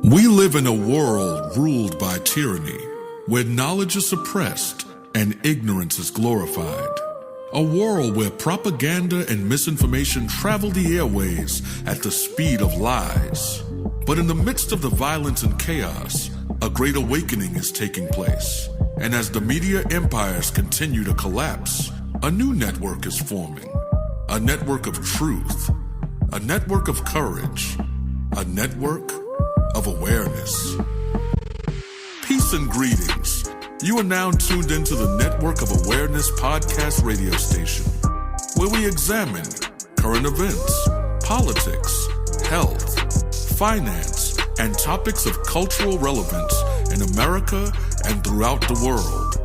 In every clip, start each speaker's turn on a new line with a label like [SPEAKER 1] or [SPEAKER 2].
[SPEAKER 1] We live in a world ruled by tyranny, where knowledge is suppressed and ignorance is glorified. A world where propaganda and misinformation travel the airways at the speed of lies. But in the midst of the violence and chaos, a great awakening is taking place. And as the media empires continue to collapse, a new network is forming. A network of truth, a network of courage, a network of awareness. Peace and greetings. You are now tuned into the Network of Awareness podcast radio station, where we examine current events, politics, health, finance, and topics of cultural relevance in America and throughout the world,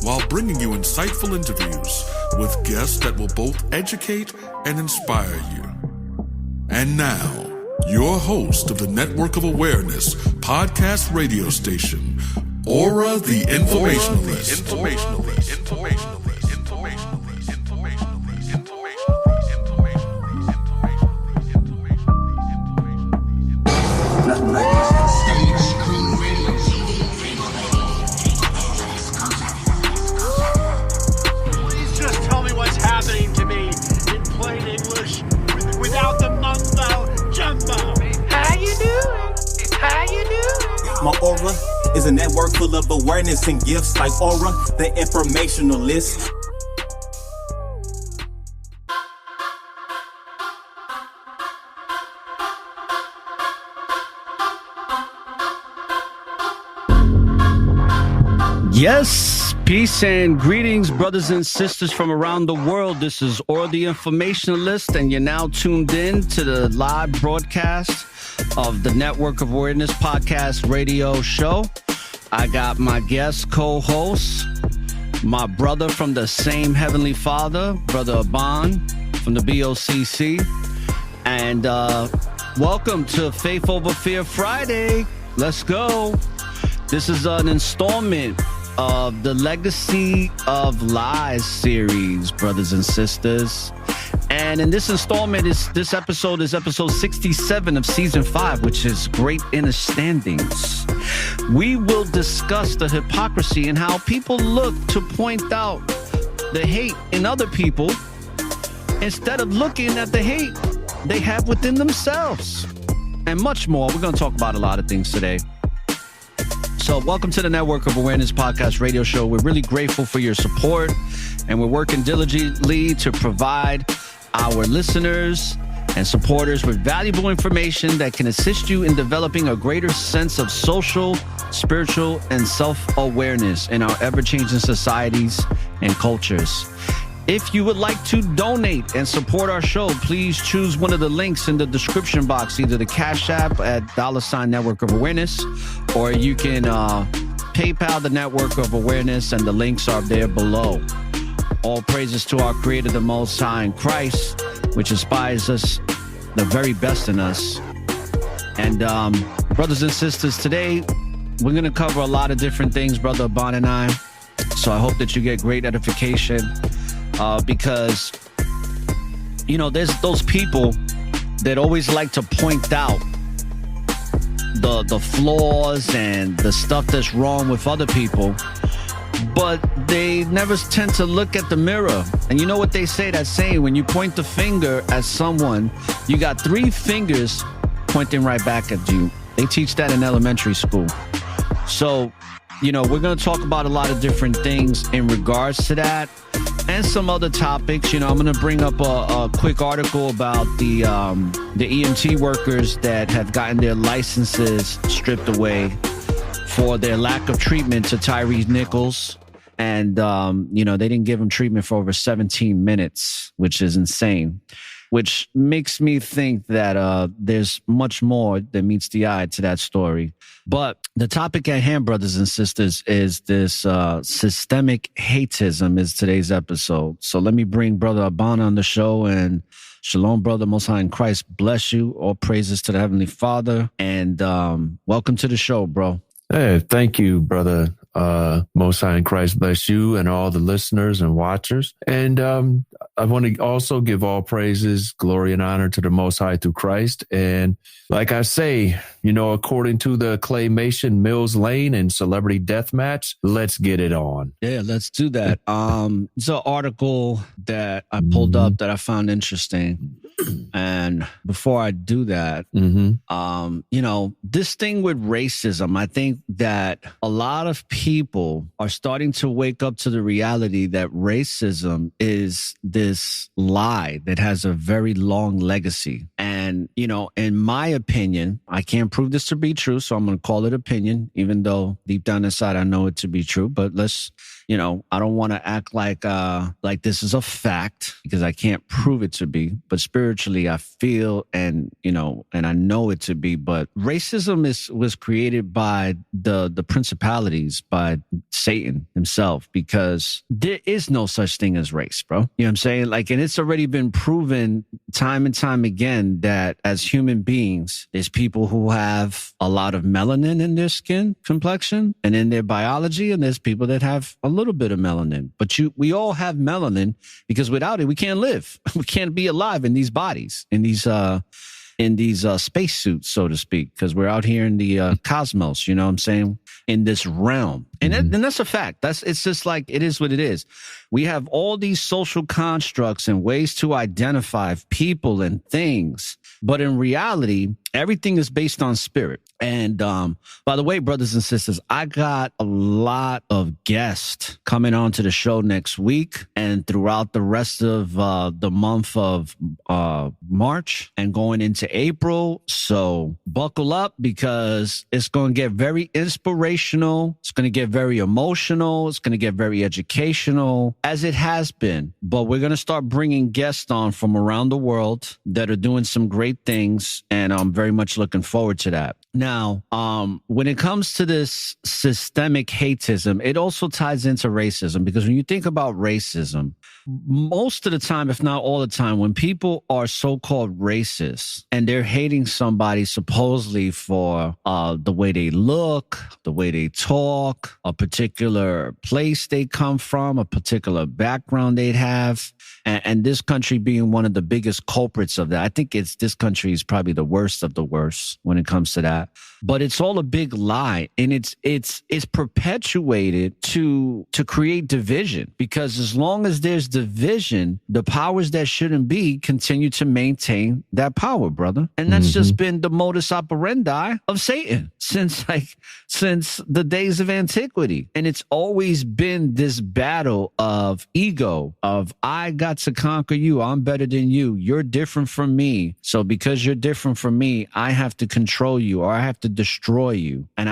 [SPEAKER 1] while bringing you insightful interviews with guests that will both educate and inspire you. And now, your host of the Network of Awareness podcast radio station, Aura the Informationalist.
[SPEAKER 2] Please just tell me what's happening to me in plain English without the mumbo jumbo. How you doing? How you doing?
[SPEAKER 3] My aura is a network full of awareness and gifts like Aura, the informationalist.
[SPEAKER 4] Yes, peace and greetings, brothers and sisters from around the world. This is Aura the Informationalist, and you're now tuned in to the live broadcast of the Network of Awareness podcast radio show. I got my guest co-host, my brother from the same Heavenly Father, Brother Aban from the BOCC. And welcome to Faith Over Fear Friday. Let's go. This is an installment of the Legacy of Lies series, brothers and sisters. And in this installment, this episode is episode 67 of season 5, which is Great Understandings. We will discuss the hypocrisy and how people look to point out the hate in other people instead of looking at the hate they have within themselves. And much more. We're going to talk about a lot of things today. So welcome to the Network of Awareness podcast radio show. We're really grateful for your support, and we're working diligently to provide our listeners and supporters with valuable information that can assist you in developing a greater sense of social, spiritual, and self-awareness in our ever-changing societies and cultures. If you would like to donate and support our show, please choose one of the links in the description box, either the Cash App at $ Network of Awareness, or you can PayPal the Network of Awareness, and the links are there below. All praises to our Creator, the Most High in Christ, which inspires us, the very best in us. And brothers and sisters, today we're going to cover a lot of different things, Brother Aban and I. So I hope that you get great edification. Because, you know, there's those people that always like to point out the flaws and the stuff that's wrong with other people, but they never tend to look at the mirror. And you know what they say, that saying, when you point the finger at someone, you got 3 fingers pointing right back at you. They teach that in elementary school. So, you know, we're going to talk about a lot of different things in regards to that and some other topics. You know, I'm going to bring up a quick article about the EMT workers that have gotten their licenses stripped away for their lack of treatment to Tyree Nichols. And, you know, they didn't give him treatment for over 17 minutes, which is insane, which makes me think that there's much more than meets the eye to that story. But the topic at hand, brothers and sisters, is this systemic hateism is today's episode. So let me bring Brother Aban on the show. And shalom, Brother Most High in Christ. Bless you. All praises to the Heavenly Father. And welcome to the show, bro.
[SPEAKER 5] Hey, thank you, Brother Most High in Christ bless you and all the listeners and watchers. And I want to also give all praises, glory, and honor to the Most High through Christ. And like I say, according to the claymation Mills Lane and Celebrity Deathmatch, let's get it on.
[SPEAKER 4] Yeah, let's do that. It's an article that I pulled up that I found interesting. And before I do that, this thing with racism, I think that a lot of people are starting to wake up to the reality that racism is this lie that has a very long legacy. And, in my opinion, I can't prove this to be true, so I'm going to call it opinion, even though deep down inside I know it to be true. But let's, I don't want to act like this is a fact because I can't prove it to be. But spiritually, I feel and I know it to be. But racism was created by the principalities, by Satan himself, because there is no such thing as race, bro. You know what I'm saying? And it's already been proven time and time again that as human beings, there's people who have a lot of melanin in their skin complexion and in their biology, and there's people that have a little bit of melanin. But we all have melanin because without it, we can't live. We can't be alive in these bodies, in these space suits, so to speak, because we're out here in the cosmos, you know what I'm saying, in this realm. And that's a fact. It's just like, it is what it is. We have all these social constructs and ways to identify people and things. But in reality, everything is based on spirit. And by the way, brothers and sisters, I got a lot of guests coming on to the show next week and throughout the rest of the month of March and going into April. So buckle up because it's going to get very inspirational. It's going to get very emotional. It's going to get very educational, as it has been. But we're going to start bringing guests on from around the world that are doing some great things. And I'm very much looking forward to that. Now, when it comes to this systemic hateism, it also ties into racism, because when you think about racism, most of the time, if not all the time, when people are so-called racist and they're hating somebody supposedly for the way they look, the way they talk, a particular place they come from, a particular background they'd have, and this country being one of the biggest culprits of that. I think this country is probably the worst of the worst when it comes to that. But it's all a big lie, and it's perpetuated to create division, because as long as there's division, the powers that shouldn't be continue to maintain that power, brother. And that's just been the modus operandi of Satan since the days of antiquity. And it's always been this battle of ego, of I got to conquer you. I'm better than you. You're different from me. So because you're different from me, I have to control you, or I have to destroy you. And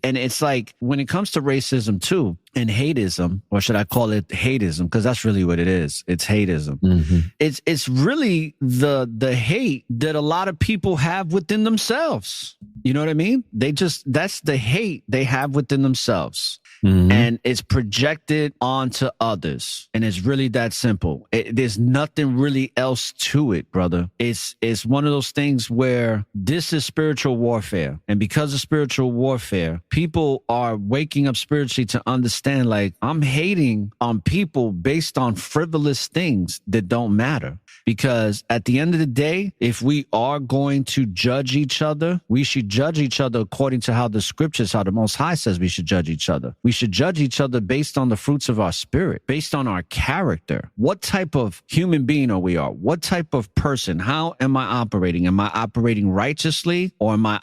[SPEAKER 4] and it's like, when it comes to racism too, and hateism, or should I call it hateism? Because that's really what it is. It's hateism. It's really the hate that a lot of people have within themselves. You know what I mean? That's the hate they have within themselves. And it's projected onto others. And it's really that simple. There's nothing really else to it, brother. It's one of those things where this is spiritual warfare. And because of spiritual warfare, people are waking up spiritually to understand, like, I'm hating on people based on frivolous things that don't matter. Because at the end of the day, if we are going to judge each other, we should judge each other according to how the scriptures, how the Most High says we should judge each other. We should judge each other based on the fruits of our spirit, based on our character. What type of human being are we? What type of person? How am I operating? Am I operating righteously, or am I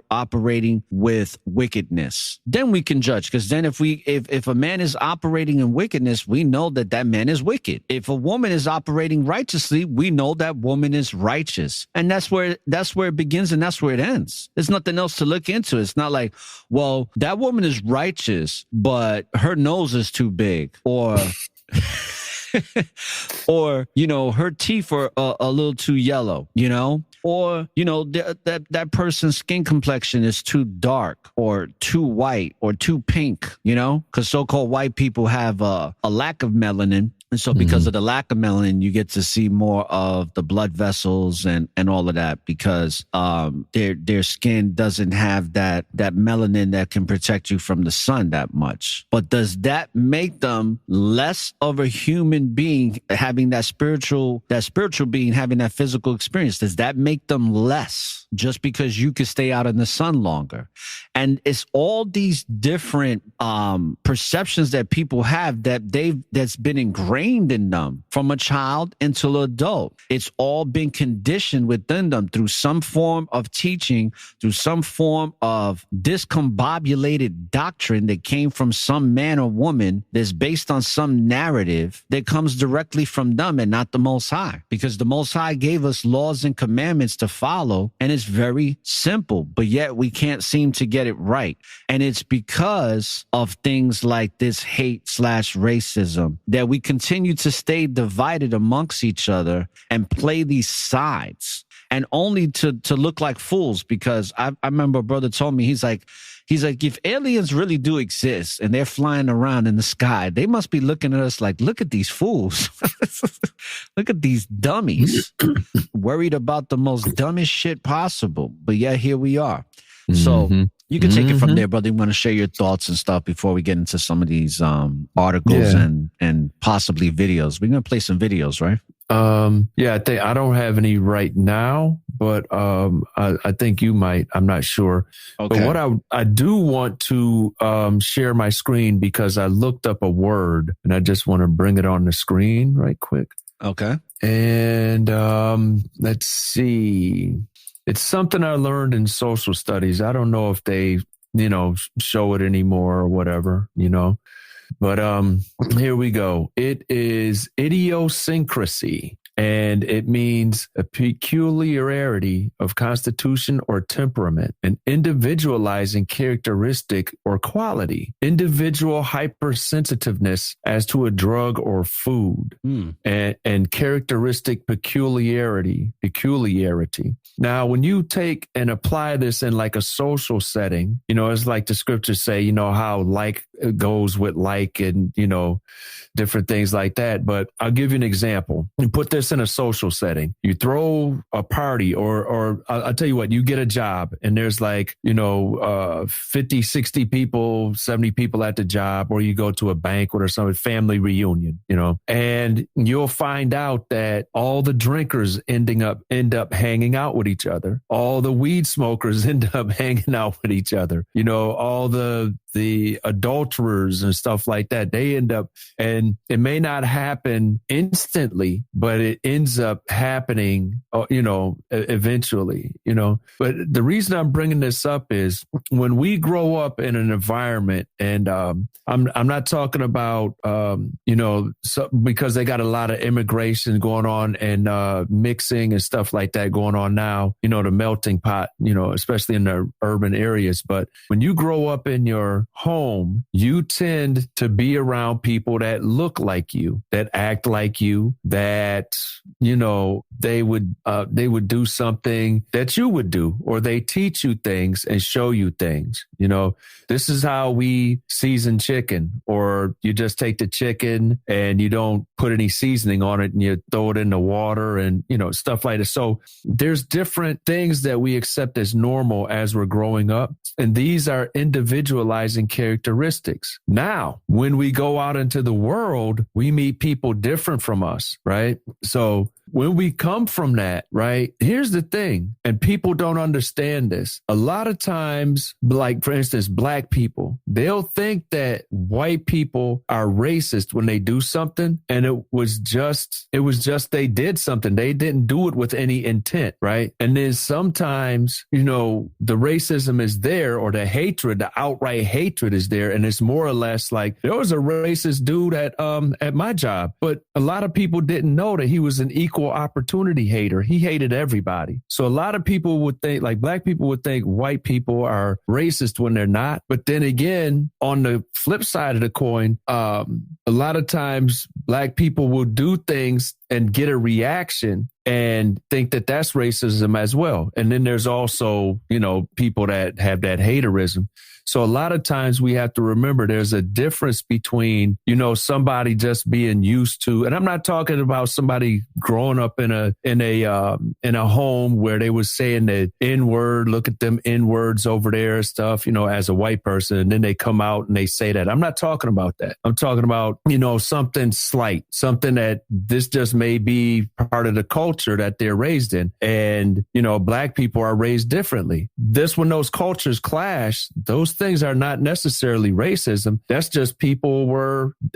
[SPEAKER 4] operating with wickedness? Then we can judge, because then if a man is operating in wickedness, we know that man is wicked. If a woman is operating righteously, we know that woman is righteous. And that's where it begins and that's where it ends. There's nothing else to look into. It's not like, well, that woman is righteous, but her nose is too big, or or, her teeth are a little too yellow, or, that person's skin complexion is too dark or too white or too pink, because so-called white people have a lack of melanin. And so because of the lack of melanin, you get to see more of the blood vessels and all of that because their skin doesn't have that melanin that can protect you from the sun that much. But does that make them less of a human being having that spiritual being having that physical experience? Does that make them less just because you can stay out in the sun longer? And it's all these different perceptions that people have that's been ingrained in them from a child until adult. It's all been conditioned within them through some form of teaching, through some form of discombobulated doctrine that came from some man or woman that's based on some narrative that comes directly from them and not the Most High. Because the Most High gave us laws and commandments to follow, and it's very simple, but yet we can't seem to get it right. And it's because of things like this hate/racism that we continue to stay divided amongst each other and play these sides, and only to look like fools. Because I remember a brother told me, he's like, if aliens really do exist and they're flying around in the sky, they must be looking at us like, look at these fools. Look at these dummies worried about the most dumbest shit possible. But yeah, here we are. So you can take it from there, brother. You want to share your thoughts and stuff before we get into some of these articles and possibly videos. We're going to play some videos, right?
[SPEAKER 5] I think I don't have any right now, but I think you might. I'm not sure. Okay. But what I do want to share my screen because I looked up a word and I just want to bring it on the screen right quick.
[SPEAKER 4] Okay.
[SPEAKER 5] And let's see. It's something I learned in social studies. I don't know if they, show it anymore or whatever, But here we go. It is idiosyncrasy, and it means a peculiarity of constitution or temperament, an individualizing characteristic or quality, individual hypersensitiveness as to a drug or food, and characteristic peculiarity. Now, when you take and apply this in like a social setting, it's like the scriptures say, how like goes with like and, different things like that. But I'll give you an example. You put this in a social setting. You throw a party or I'll tell you what, you get a job and there's like, 50, 60 people, 70 people at the job, or you go to a banquet or some family reunion, and you'll find out that all the drinkers end up hanging out with each other. All the weed smokers end up hanging out with each other. All the adulterers and stuff like that, they end up, and it may not happen instantly, but it ends up happening, eventually, But the reason I'm bringing this up is when we grow up in an environment, and I'm not talking about, because they got a lot of immigration going on and mixing and stuff like that going on now, the melting pot, especially in the urban areas. But when you grow up in your home, you tend to be around people that look like you, that act like you, that, they would do something that you would do, or they teach you things and show you things. This is how we season chicken, or you just take the chicken and you don't put any seasoning on it and you throw it in the water and, stuff like that. So there's different things that we accept as normal as we're growing up. And these are individualizing characteristics. Now, when we go out into the world, we meet people different from us, right? So when we come from that, right, here's the thing, and people don't understand this. A lot of times, like, for instance, black people, they'll think that white people are racist when they do something, and it was just they did something. They didn't do it with any intent, right? And then sometimes, the racism is there, or the hatred, the outright hatred is there, and it's more or less like, there was a racist dude at my job, but a lot of people didn't know that he was an equal opportunity hater. He hated everybody. So a lot of people would think, like black people would think white people are racist when they're not. But then again, on the flip side of the coin, a lot of times black people will do things and get a reaction, and think that that's racism as well. And then there's also, people that have that haterism. So a lot of times we have to remember there's a difference between, somebody just being used to, and I'm not talking about somebody growing up in a home where they was saying the N-word, look at them N-words over there and stuff, as a white person, and then they come out and they say that. I'm not talking about that. I'm talking about, something slight, something that this just may be part of the culture that they're raised in. And, Black people are raised differently. When those cultures clash, those things are not necessarily racism. That's just people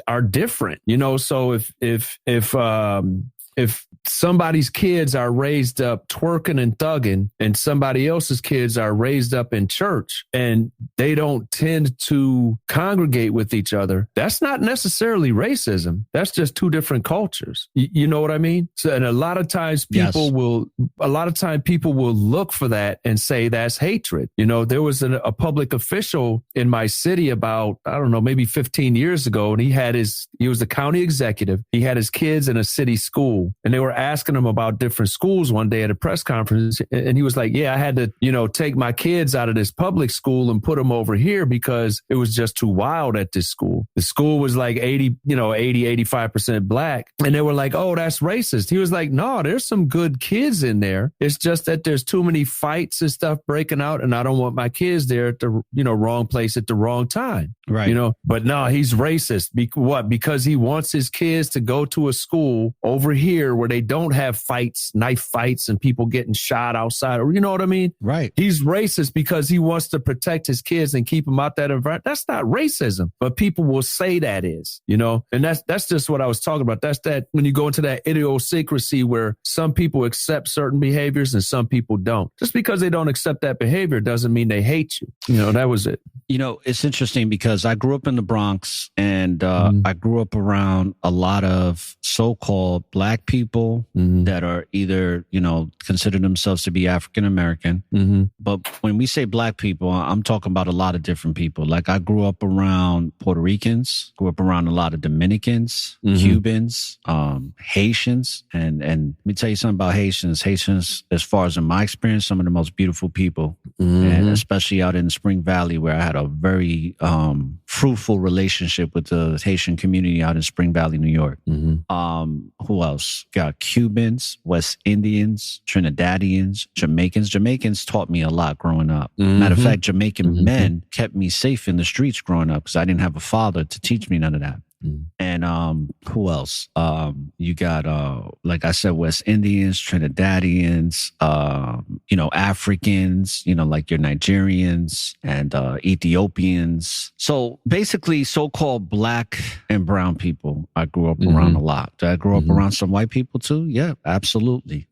[SPEAKER 5] are different, so if somebody's kids are raised up twerking and thugging and somebody else's kids are raised up in church and they don't tend to congregate with each other, that's not necessarily racism. That's just two different cultures. You know what I mean? So, and a lot of times people will look for that and say that's hatred. There was a public official in my city about, I don't know, maybe 15 years ago, and he was the county executive. He had his kids in a city school. And they were asking him about different schools one day at a press conference. And he was like, yeah, I had to, take my kids out of this public school and put them over here because it was just too wild at this school. The school was like 85% Black. And they were like, oh, that's racist. He was like, no, there's some good kids in there. It's just that there's too many fights and stuff breaking out. And I don't want my kids there at the, wrong place at the wrong time.
[SPEAKER 4] Right.
[SPEAKER 5] But no, he's racist. What? Because he wants his kids to go to a school over here where they don't have knife fights and people getting shot outside, or you know what I mean?
[SPEAKER 4] Right.
[SPEAKER 5] He's racist because he wants to protect his kids and keep them out that environment. That's not racism, but people will say that is, and that's just what I was talking about. That's that when you go into that idiosyncrasy where some people accept certain behaviors and some people don't. Just because they don't accept that behavior doesn't mean they hate you. That was it.
[SPEAKER 4] It's interesting because I grew up in the Bronx and I grew up around a lot of so-called Black people that are either, consider themselves to be African American. But when we say Black people, I'm talking about a lot of different people. Like I grew up around Puerto Ricans, grew up around a lot of Dominicans, Cubans, Haitians. And let me tell you something about Haitians. Haitians, as far as in my experience, some of the most beautiful people. And especially out in Spring Valley, where I had a very fruitful relationship with the Haitian community out in Spring Valley, New York. Who else? Got Cubans, West Indians, Trinidadians, Jamaicans. Jamaicans taught me a lot growing up. Matter of fact, Jamaican men kept me safe in the streets growing up because I didn't have a father to teach me none of that. And who else? You got, like I said, West Indians, Trinidadians, Africans, like your Nigerians and Ethiopians. So basically, so-called Black and brown people, I grew up around a lot. Did I grow up around some white people too? Yeah, absolutely.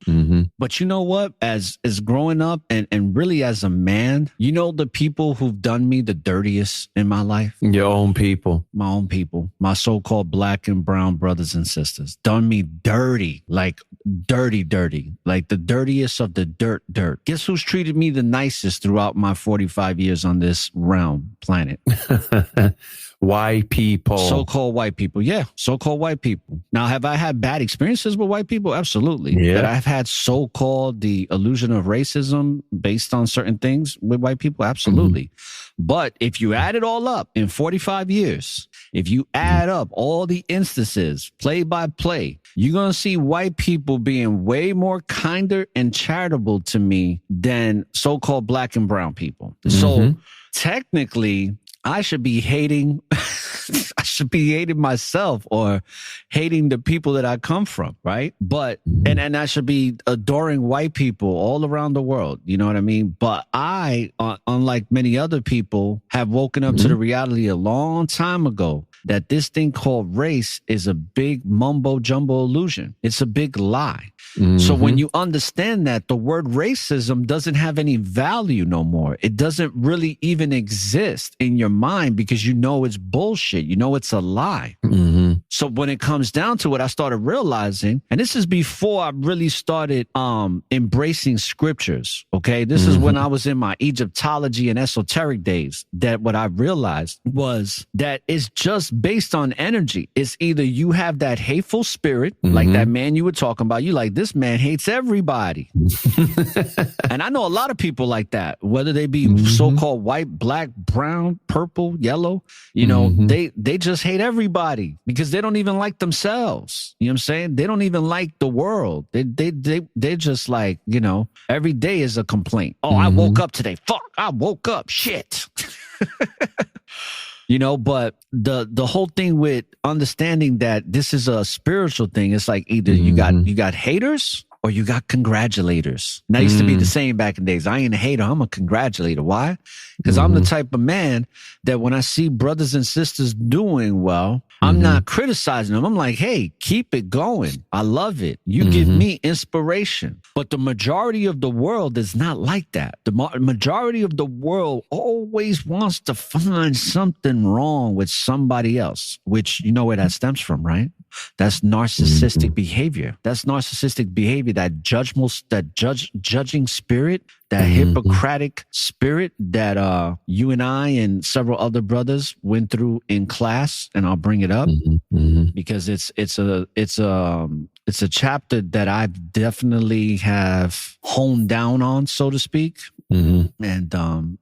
[SPEAKER 4] But you know what? As growing up and really as a man, the people who've done me the dirtiest in my life?
[SPEAKER 5] Your own people.
[SPEAKER 4] My own people. My so-called Black and brown brothers and sisters done me dirty, like dirty, like the dirtiest of the dirt. Guess who's treated me the nicest throughout my 45 years on this realm planet?
[SPEAKER 5] White people.
[SPEAKER 4] So-called white people. Yeah, so-called white people. Now, have I had bad experiences with white people? Absolutely.
[SPEAKER 5] Yeah.
[SPEAKER 4] That I've had so-called the illusion of racism based on certain things with white people? Absolutely. But if you add it all up in 45 years, if you add up all the instances, play by play, you're going to see white people being way more kinder and charitable to me than so-called Black and brown people. So technically, I should be hating, I should be hating myself or hating the people that I come from, right? But, and I should be adoring white people all around the world. You know what I mean? But I, unlike many other people, have woken up to the reality a long time ago that this thing called race is a big mumbo jumbo illusion. It's a big lie. So when you understand that, the word racism doesn't have any value no more. It doesn't really even exist in your mind because you know it's bullshit. You know it's a lie.
[SPEAKER 5] Mm-hmm.
[SPEAKER 4] So when it comes down to it, I started realizing, and this is before I really started embracing scriptures. Okay, this is when I was in my Egyptology and esoteric days. That what I realized was that it's just based on energy. It's either you have that hateful spirit, like that man you were talking about. You like, this man hates everybody. And I know a lot of people like that, whether they be so-called white, black, brown, purple, yellow, you know, they just hate everybody because they don't even like themselves. You know what I'm saying? They don't even like the world. They're just like, you know, every day is a complaint. Oh, I woke up today. Fuck, I woke up. Shit. You know, but the whole thing with understanding that this is a spiritual thing, it's like either you got haters or you got congratulators. And that used to be the same back in the days. I ain't a hater, I'm a congratulator. Why? Because I'm the type of man that when I see brothers and sisters doing well, I'm not criticizing them. I'm like, hey, keep it going. I love it. You give me inspiration. But the majority of the world is not like that. The majority of the world always wants to find something wrong with somebody else, which you know where that stems from, right? That's narcissistic behavior. That's narcissistic behavior, that judging spirit, that Hippocratic spirit that you and I and several other brothers went through in class, and I'll bring it up because it's a chapter that I definitely have honed down on, so to speak. And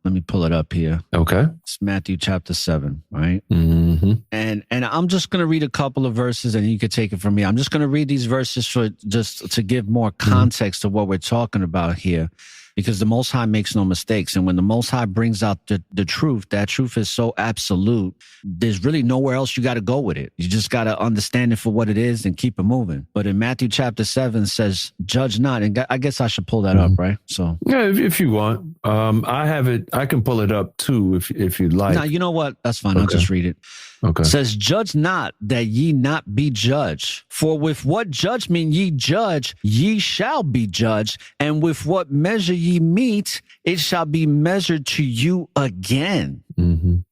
[SPEAKER 4] let me pull it up here.
[SPEAKER 5] Okay.
[SPEAKER 4] It's Matthew chapter 7, right? And I'm just going to read a couple of verses and you can take it from me. I'm just going to read these verses for just to give more context to what we're talking about here. Because the Most High makes no mistakes. And when the Most High brings out the truth, that truth is so absolute, there's really nowhere else you got to go with it. You just got to understand it for what it is and keep it moving. But in Matthew chapter 7 says, judge not. And I guess I should pull that up, right? So
[SPEAKER 5] yeah, if you want. I have it. I can pull it up too if you'd like.
[SPEAKER 4] No, you know what? That's fine. Okay. I'll just read it.
[SPEAKER 5] Okay.
[SPEAKER 4] It says, judge not that ye not be judged. For with what judgment ye judge, ye shall be judged. And with what measure ye meet, it shall be measured to you again.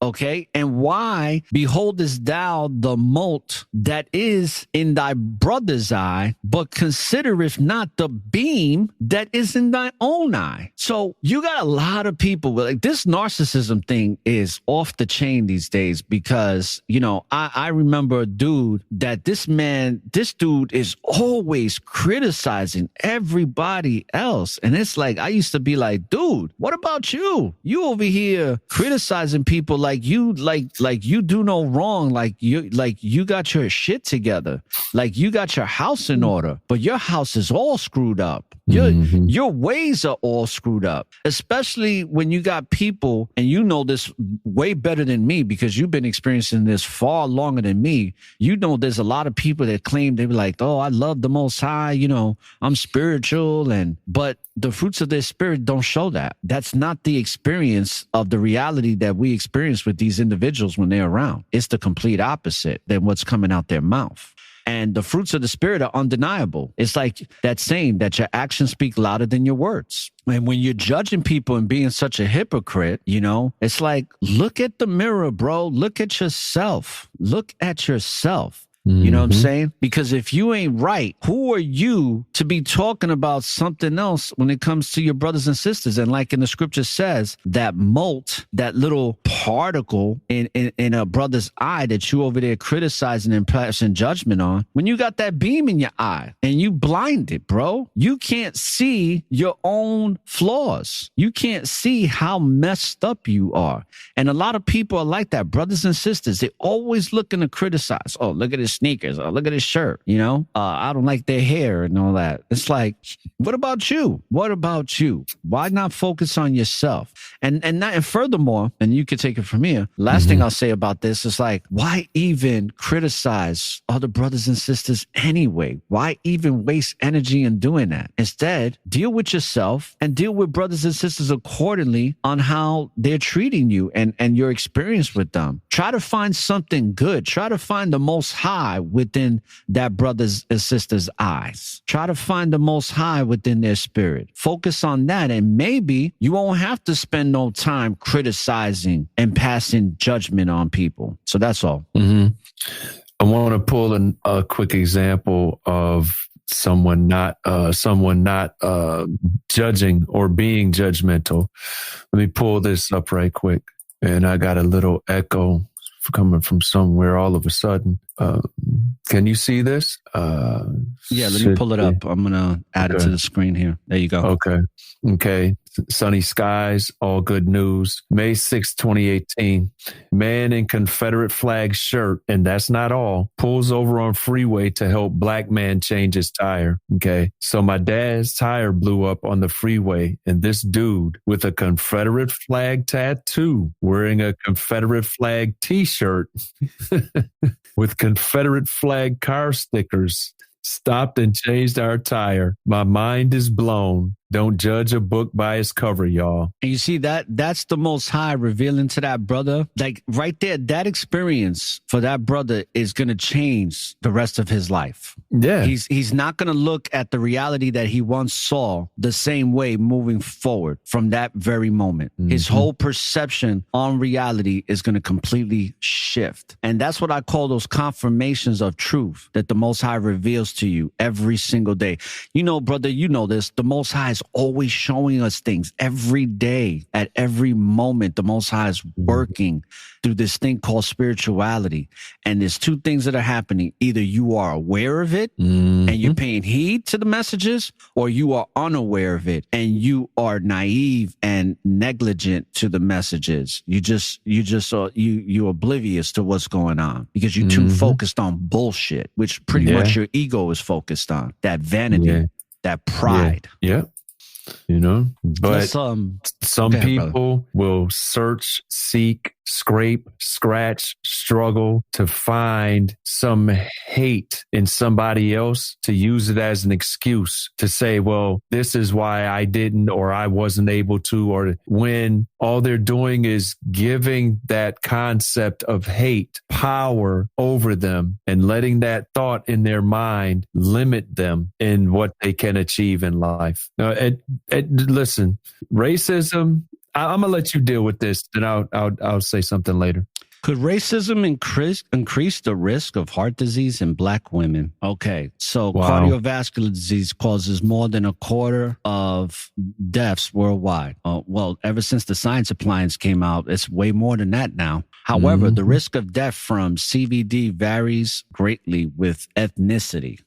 [SPEAKER 4] Okay. And why beholdest thou the mote that is in thy brother's eye, but considereth not the beam that is in thy own eye? So you got a lot of people like this narcissism thing is off the chain these days because, you know, I remember a dude that this dude is always criticizing everybody else. And it's like, I used to be like, dude, what about you? You over here criticizing people like you do no wrong, like you got your shit together, like you got your house in order, but your house is all screwed up. Your ways are all screwed up, especially when you got people, and you know this way better than me because you've been experiencing this far longer than me. You know, there's a lot of people that claim they be like, oh, I love the Most High, you know, I'm spiritual, but the fruits of their spirit don't show that. That's not the experience of the reality that we experience with these individuals when they're around. It's the complete opposite than what's coming out their mouth. And the fruits of the spirit are undeniable. It's like that saying that your actions speak louder than your words. And when you're judging people and being such a hypocrite, you know, it's like, look at the mirror, bro. Look at yourself. Look at yourself. You know what I'm saying? Because if you ain't right, who are you to be talking about something else when it comes to your brothers and sisters? And like in the scripture says, that mote, that little particle in a brother's eye that you over there criticizing and passing judgment on, when you got that beam in your eye and you blinded, bro, you can't see your own flaws. You can't see how messed up you are. And a lot of people are like that, brothers and sisters. They're always looking to criticize. Oh, look at his sneakers. Oh, look at his shirt. You know, I don't like their hair and all that. It's like, what about you? What about you? Why not focus on yourself? And furthermore, and you could take it from here. Last thing I'll say about this is like, why even criticize other brothers and sisters anyway? Why even waste energy in doing that? Instead, deal with yourself and deal with brothers and sisters accordingly on how they're treating you and your experience with them. Try to find something good. Try to find the Most High high within that brother's and sister's eyes. Try to find the most high within their spirit. Focus on that, and maybe you won't have to spend no time criticizing and passing judgment on people. So that's all.
[SPEAKER 5] Mm-hmm. I want to pull a quick example of someone not judging or being judgmental. Let me pull this up right quick. And I got a little echo coming from somewhere all of a sudden. Can you see this?
[SPEAKER 4] Yeah, let me pull it up. I'm going to add it to the screen here. There you go.
[SPEAKER 5] Okay. Sunny skies, all good news. May 6, 2018. Man in Confederate flag shirt, and that's not all, pulls over on freeway to help black man change his tire. Okay. So my dad's tire blew up on the freeway, and this dude with a Confederate flag tattoo, wearing a Confederate flag t-shirt with Confederate flag car stickers, stopped and changed our tire. My mind is blown. Don't judge a book by its cover, y'all.
[SPEAKER 4] And you see that's the Most High revealing to that brother. Like right there, that experience for that brother is going to change the rest of his life.
[SPEAKER 5] Yeah.
[SPEAKER 4] He's not going to look at the reality that he once saw the same way moving forward from that very moment. Mm-hmm. His whole perception on reality is going to completely shift. And that's what I call those confirmations of truth that the Most High reveals to you every single day. You know, brother, you know this. The Most High is always showing us things every day. At every moment, the Most High is working through this thing called spirituality. And there's two things that are happening. Either you are aware of it and you're paying heed to the messages, or you are unaware of it and you are naive and negligent to the messages. You're oblivious to what's going on because you're too focused on bullshit, which pretty much your ego is focused on. That vanity, that pride.
[SPEAKER 5] Yeah. You know, but some people
[SPEAKER 4] brother.
[SPEAKER 5] will search, seek, scrape, scratch, struggle to find some hate in somebody else, to use it as an excuse to say, well, this is why I didn't, or I wasn't able to, or when all they're doing is giving that concept of hate power over them and letting that thought in their mind limit them in what they can achieve in life. Now, listen, racism, I'm gonna let you deal with this, and I'll say something later.
[SPEAKER 4] Could racism increase the risk of heart disease in black women? Okay, so cardiovascular disease causes more than a quarter of deaths worldwide. Well, ever since the science appliance came out, it's way more than that now. However, the risk of death from CVD varies greatly with ethnicity.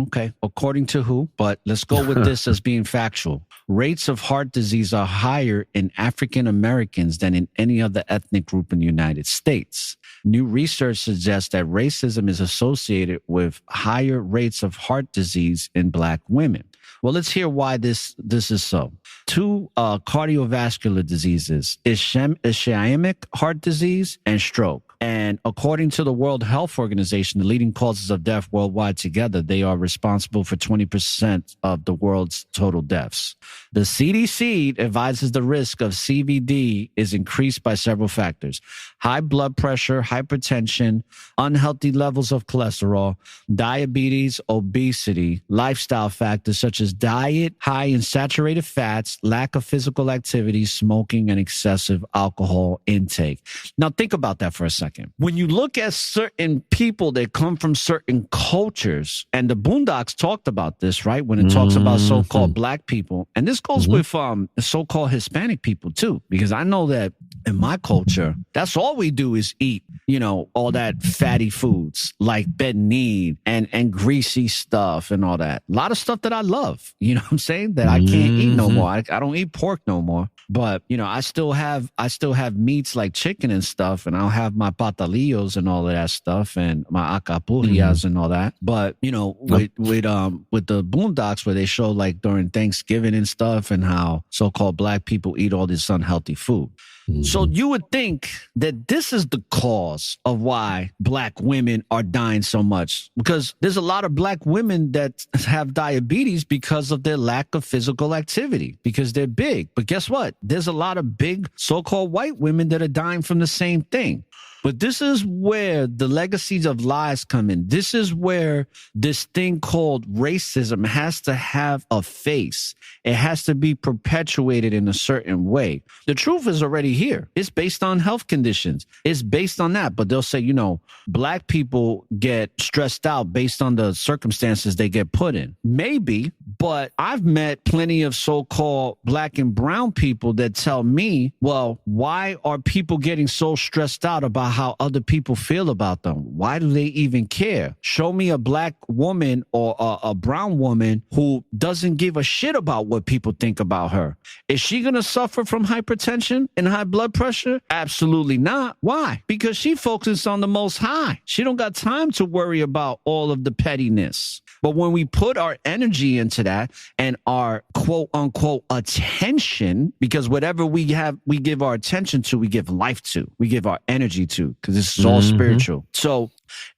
[SPEAKER 4] Okay, according to who? But let's go with this as being factual. Rates of heart disease are higher in African Americans than in any other ethnic group in the United States. New research suggests that racism is associated with higher rates of heart disease in black women. Well, let's hear why this is so. Two cardiovascular diseases, ischemic heart disease and stroke. And according to the World Health Organization, the leading causes of death worldwide together, they are responsible for 20% of the world's total deaths. The CDC advises the risk of CVD is increased by several factors: high blood pressure, hypertension, unhealthy levels of cholesterol, diabetes, obesity, lifestyle factors such as diet, high in saturated fats, lack of physical activity, smoking, and excessive alcohol intake. Now, think about that for a second. When you look at certain people that come from certain cultures, and the Boondocks talked about this, right? When it talks about so-called black people, and this goes with so-called Hispanic people too, because I know that in my culture, that's all we do is eat, you know, all that fatty foods like bed-need and greasy stuff and all that. A lot of stuff that I love, you know what I'm saying? That I can't eat no more. I don't eat pork no more. But, you know, I still have meats like chicken and stuff, and I'll have my patalillos and all of that stuff, and my acapulcas and all that. But, you know, with the Boondocks, where they show like during Thanksgiving and stuff, and how so-called black people eat all this unhealthy food. So you would think that this is the cause of why black women are dying so much, because there's a lot of black women that have diabetes because of their lack of physical activity, because they're big. But guess what? There's a lot of big so-called white women that are dying from the same thing. But this is where the legacies of lies come in. This is where this thing called racism has to have a face. It has to be perpetuated in a certain way. The truth is already here. It's based on health conditions. It's based on that. But they'll say, you know, black people get stressed out based on the circumstances they get put in. Maybe, but I've met plenty of so-called black and brown people that tell me, well, why are people getting so stressed out about how other people feel about them? Why do they even care? Show me a black woman or a brown woman who doesn't give a shit about what people think about her. Is she going to suffer from hypertension and high blood pressure? Absolutely not. Why? Because she focuses on the most high. She don't got time to worry about all of the pettiness. But when we put our energy into that and our quote unquote attention, because whatever we have, we give our attention to, we give life to, we give our energy to, because this is all spiritual. So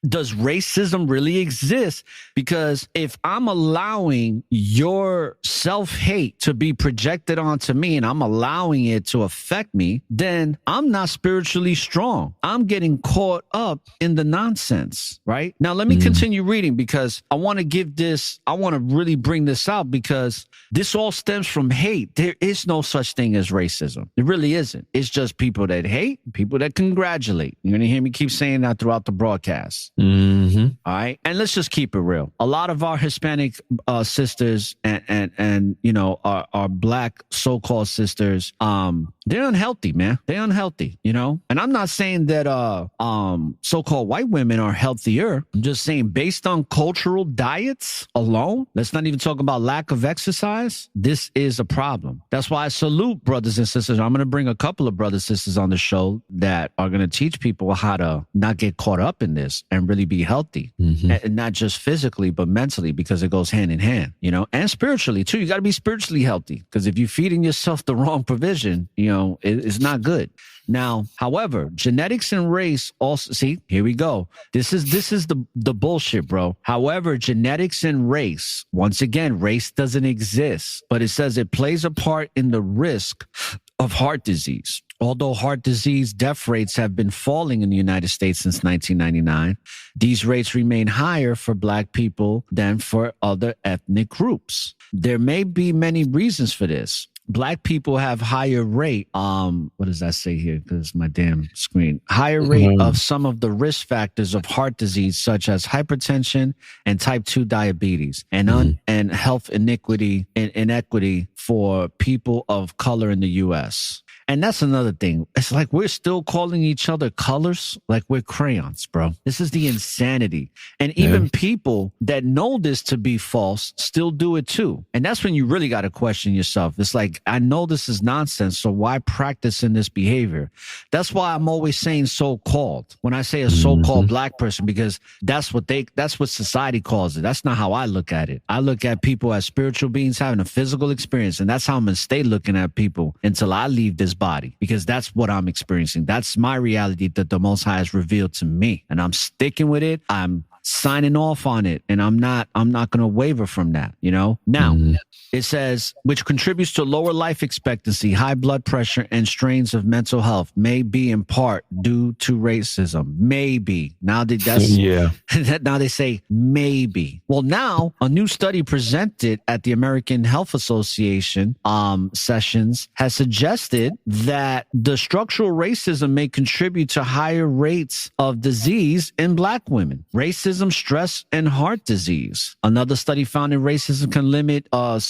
[SPEAKER 4] does racism really exist? Because if I'm allowing your self-hate to be projected onto me and I'm allowing it to affect me, then I'm not spiritually strong. I'm getting caught up in the nonsense, right? Now, let me continue reading because I want to really bring this out because this all stems from hate. There is no such thing as racism. It really isn't. It's just people that hate, people that congratulate. You're going to hear me keep saying that throughout the broadcast. All right. And let's just keep it real. A lot of our Hispanic sisters and you know, our black so-called sisters, they're unhealthy, man. They're unhealthy, you know? And I'm not saying that so-called white women are healthier. I'm just saying based on cultural diets alone, let's not even talk about lack of exercise. This is a problem. That's why I salute brothers and sisters. I'm going to bring a couple of brothers and sisters on the show that are going to teach people how to not get caught up in this and really be healthy. And not just physically, but mentally, because it goes hand in hand, you know, and spiritually too. You got to be spiritually healthy because if you're feeding yourself the wrong provision, you know, it's not good. Now, however, genetics and race also, see, here we go. This is the bullshit, bro. However, genetics and race, once again, race doesn't exist, but it says it plays a part in the risk of heart disease. Although heart disease death rates have been falling in the United States since 1999, these rates remain higher for black people than for other ethnic groups. There may be many reasons for this. Black people have higher rate, what does that say here? Because my damn screen. Higher rate of some of the risk factors of heart disease, such as hypertension and type 2 diabetes, and and health inequity for people of color in the U.S. And that's another thing. It's like we're still calling each other colors like we're crayons, bro. This is the insanity. And even people that know this to be false still do it too. And that's when you really got to question yourself. It's like, I know this is nonsense, so why practice in this behavior? That's why I'm always saying so-called. When I say a so-called black person, because that's what society calls it. That's not how I look at it. I look at people as spiritual beings having a physical experience. And that's how I'm going to stay looking at people until I leave this body, because that's what I'm experiencing. That's my reality that the Most High has revealed to me, and I'm sticking with it. I'm signing off on it, and I'm not going to waver from that, you know? Now, it says, which contributes to lower life expectancy, high blood pressure, and strains of mental health may be in part due to racism. Maybe. Now now they say maybe. Well, now a new study presented at the American Health Association sessions has suggested that the structural racism may contribute to higher rates of disease in black women. Racism, stress, and heart disease. Another study found that racism can limit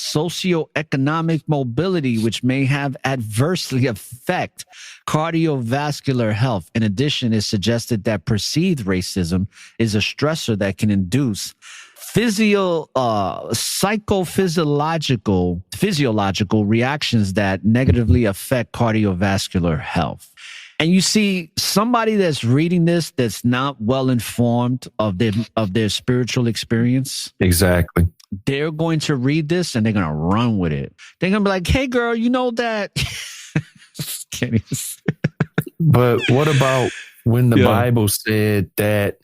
[SPEAKER 4] socioeconomic mobility, which may have adversely affect cardiovascular health. In addition, it suggested that perceived racism is a stressor that can induce physiological reactions that negatively affect cardiovascular health. And you see somebody that's reading this that's not well informed of their spiritual experience.
[SPEAKER 5] Exactly.
[SPEAKER 4] They're going to read this and they're going to run with it. They're going to be like, hey, girl, you know that.
[SPEAKER 5] But what about when the Bible said that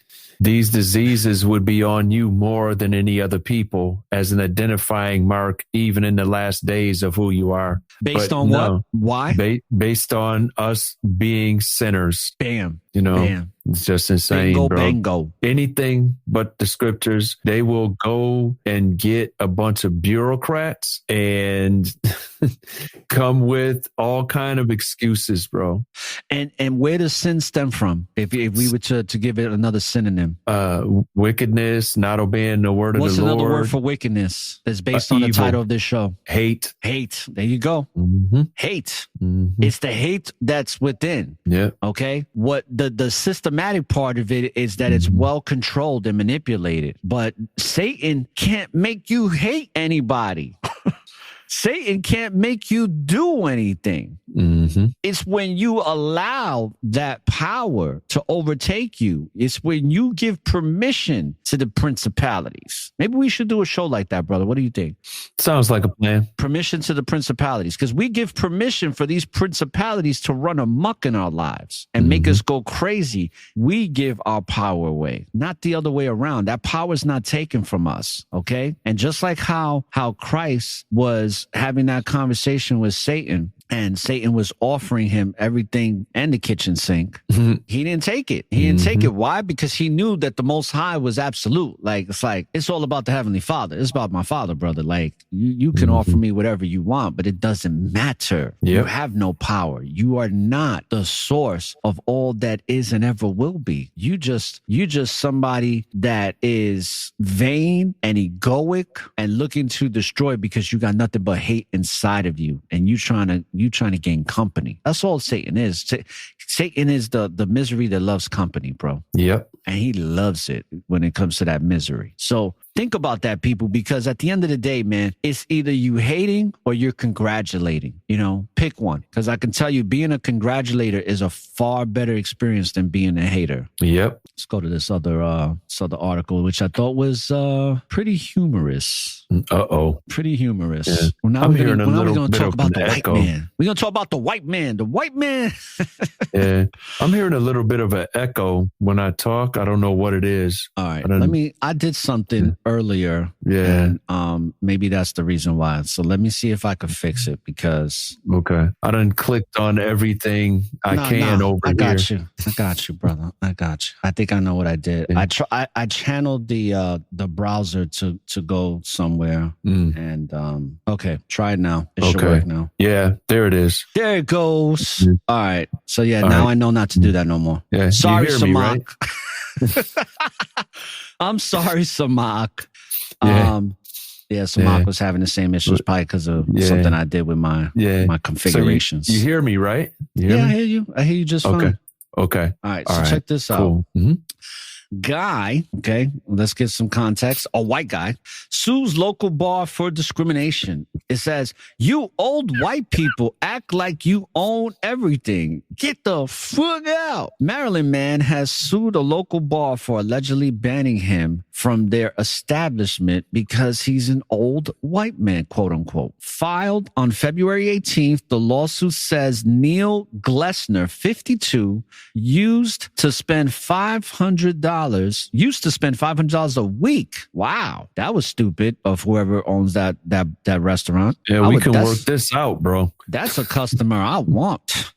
[SPEAKER 5] These diseases would be on you more than any other people as an identifying mark, even in the last days of who you are.
[SPEAKER 4] Based on what? Why?
[SPEAKER 5] Based on us being sinners.
[SPEAKER 4] Bam.
[SPEAKER 5] You know,
[SPEAKER 4] Bam.
[SPEAKER 5] It's just insane,
[SPEAKER 4] Bingo,
[SPEAKER 5] bro.
[SPEAKER 4] bango.
[SPEAKER 5] Anything but the scriptures. They will go and get a bunch of bureaucrats and come with all kind of excuses, bro.
[SPEAKER 4] And where does sin stem from? If we were to give it another synonym,
[SPEAKER 5] Wickedness, not obeying the word of
[SPEAKER 4] what's
[SPEAKER 5] the Lord.
[SPEAKER 4] another word for wickedness? That's based on the
[SPEAKER 5] Evil.
[SPEAKER 4] title of this show.
[SPEAKER 5] Hate.
[SPEAKER 4] Hate. There you go.
[SPEAKER 5] Mm-hmm.
[SPEAKER 4] Hate.
[SPEAKER 5] Mm-hmm.
[SPEAKER 4] It's the hate that's within.
[SPEAKER 5] Yeah.
[SPEAKER 4] Okay. What the systematic part of it is that it's well controlled and manipulated. But Satan can't make you hate anybody. Satan can't make you do anything.
[SPEAKER 5] Mm-hmm.
[SPEAKER 4] It's when you allow that power to overtake you. It's when you give permission to the principalities. Maybe we should do a show like that, brother. What do you think?
[SPEAKER 5] Sounds like a plan.
[SPEAKER 4] Permission to the principalities, because we give permission for these principalities to run amok in our lives and make us go crazy. We give our power away, not the other way around. That power is not taken from us. Okay. And just like how Christ was having that conversation with Satan, and Satan was offering him everything and the kitchen sink. He didn't take it. He didn't take it. Why? Because he knew that the Most High was absolute. It's all about the Heavenly Father. It's about my Father, brother. Like, you can offer me whatever you want, but it doesn't matter.
[SPEAKER 5] Yep.
[SPEAKER 4] You have no power. You are not the source of all that is and ever will be. You just somebody that is vain and egoic and looking to destroy because you got nothing but hate inside of you, and you trying to gain company. That's all Satan is. Satan is the misery that loves company, bro.
[SPEAKER 5] Yep.
[SPEAKER 4] And he loves it when it comes to that misery. So think about that, people, because at the end of the day, man, it's either you hating or you're congratulating. You know, pick one. Because I can tell you, being a congratulator is a far better experience than being a hater.
[SPEAKER 5] Yep.
[SPEAKER 4] Let's go to this other article, which I thought was pretty humorous.
[SPEAKER 5] Uh-oh.
[SPEAKER 4] Pretty humorous.
[SPEAKER 5] Yeah.
[SPEAKER 4] Well, now
[SPEAKER 5] I'm
[SPEAKER 4] we're
[SPEAKER 5] hearing
[SPEAKER 4] going to
[SPEAKER 5] bit
[SPEAKER 4] talk
[SPEAKER 5] of
[SPEAKER 4] about
[SPEAKER 5] an
[SPEAKER 4] the white
[SPEAKER 5] echo.
[SPEAKER 4] man. We're going to talk about the white man. The white man.
[SPEAKER 5] Yeah. I'm hearing a little bit of an echo when I talk. I don't know what it is.
[SPEAKER 4] All right. I did something earlier.
[SPEAKER 5] Yeah.
[SPEAKER 4] And maybe that's the reason why. So let me see if I could fix it, because.
[SPEAKER 5] Okay. I done clicked on everything I can over here.
[SPEAKER 4] I got you, brother. I got you. I think I know what I did.
[SPEAKER 5] Yeah.
[SPEAKER 4] I channeled the browser to go somewhere. And okay, try it now. It should work now.
[SPEAKER 5] Yeah, there it is.
[SPEAKER 4] There it goes. All right. So yeah,
[SPEAKER 5] All
[SPEAKER 4] now
[SPEAKER 5] right.
[SPEAKER 4] I know not to do that no more.
[SPEAKER 5] Yeah.
[SPEAKER 4] Sorry,
[SPEAKER 5] you hear me,
[SPEAKER 4] Samak.
[SPEAKER 5] right?
[SPEAKER 4] I'm sorry, Samak.
[SPEAKER 5] Yeah.
[SPEAKER 4] Samak was having the same issues, probably because of something I did with my configurations.
[SPEAKER 5] So you hear me, right?
[SPEAKER 4] I hear you. I hear you just fine.
[SPEAKER 5] Okay.
[SPEAKER 4] All right. So check this out.
[SPEAKER 5] Cool. Mm-hmm.
[SPEAKER 4] Guy, okay, let's get some context. A white guy sues local bar for discrimination. It says, "You old white people act like you own everything. Get the fuck out." Maryland man has sued a local bar for allegedly banning him from their establishment because he's an old white man, quote unquote. Filed on February 18th, the lawsuit says Neil Glessner, 52, used to spend $500 a week. Wow, that was stupid of whoever owns that restaurant.
[SPEAKER 5] Yeah, we can work this out, bro.
[SPEAKER 4] That's a customer I want.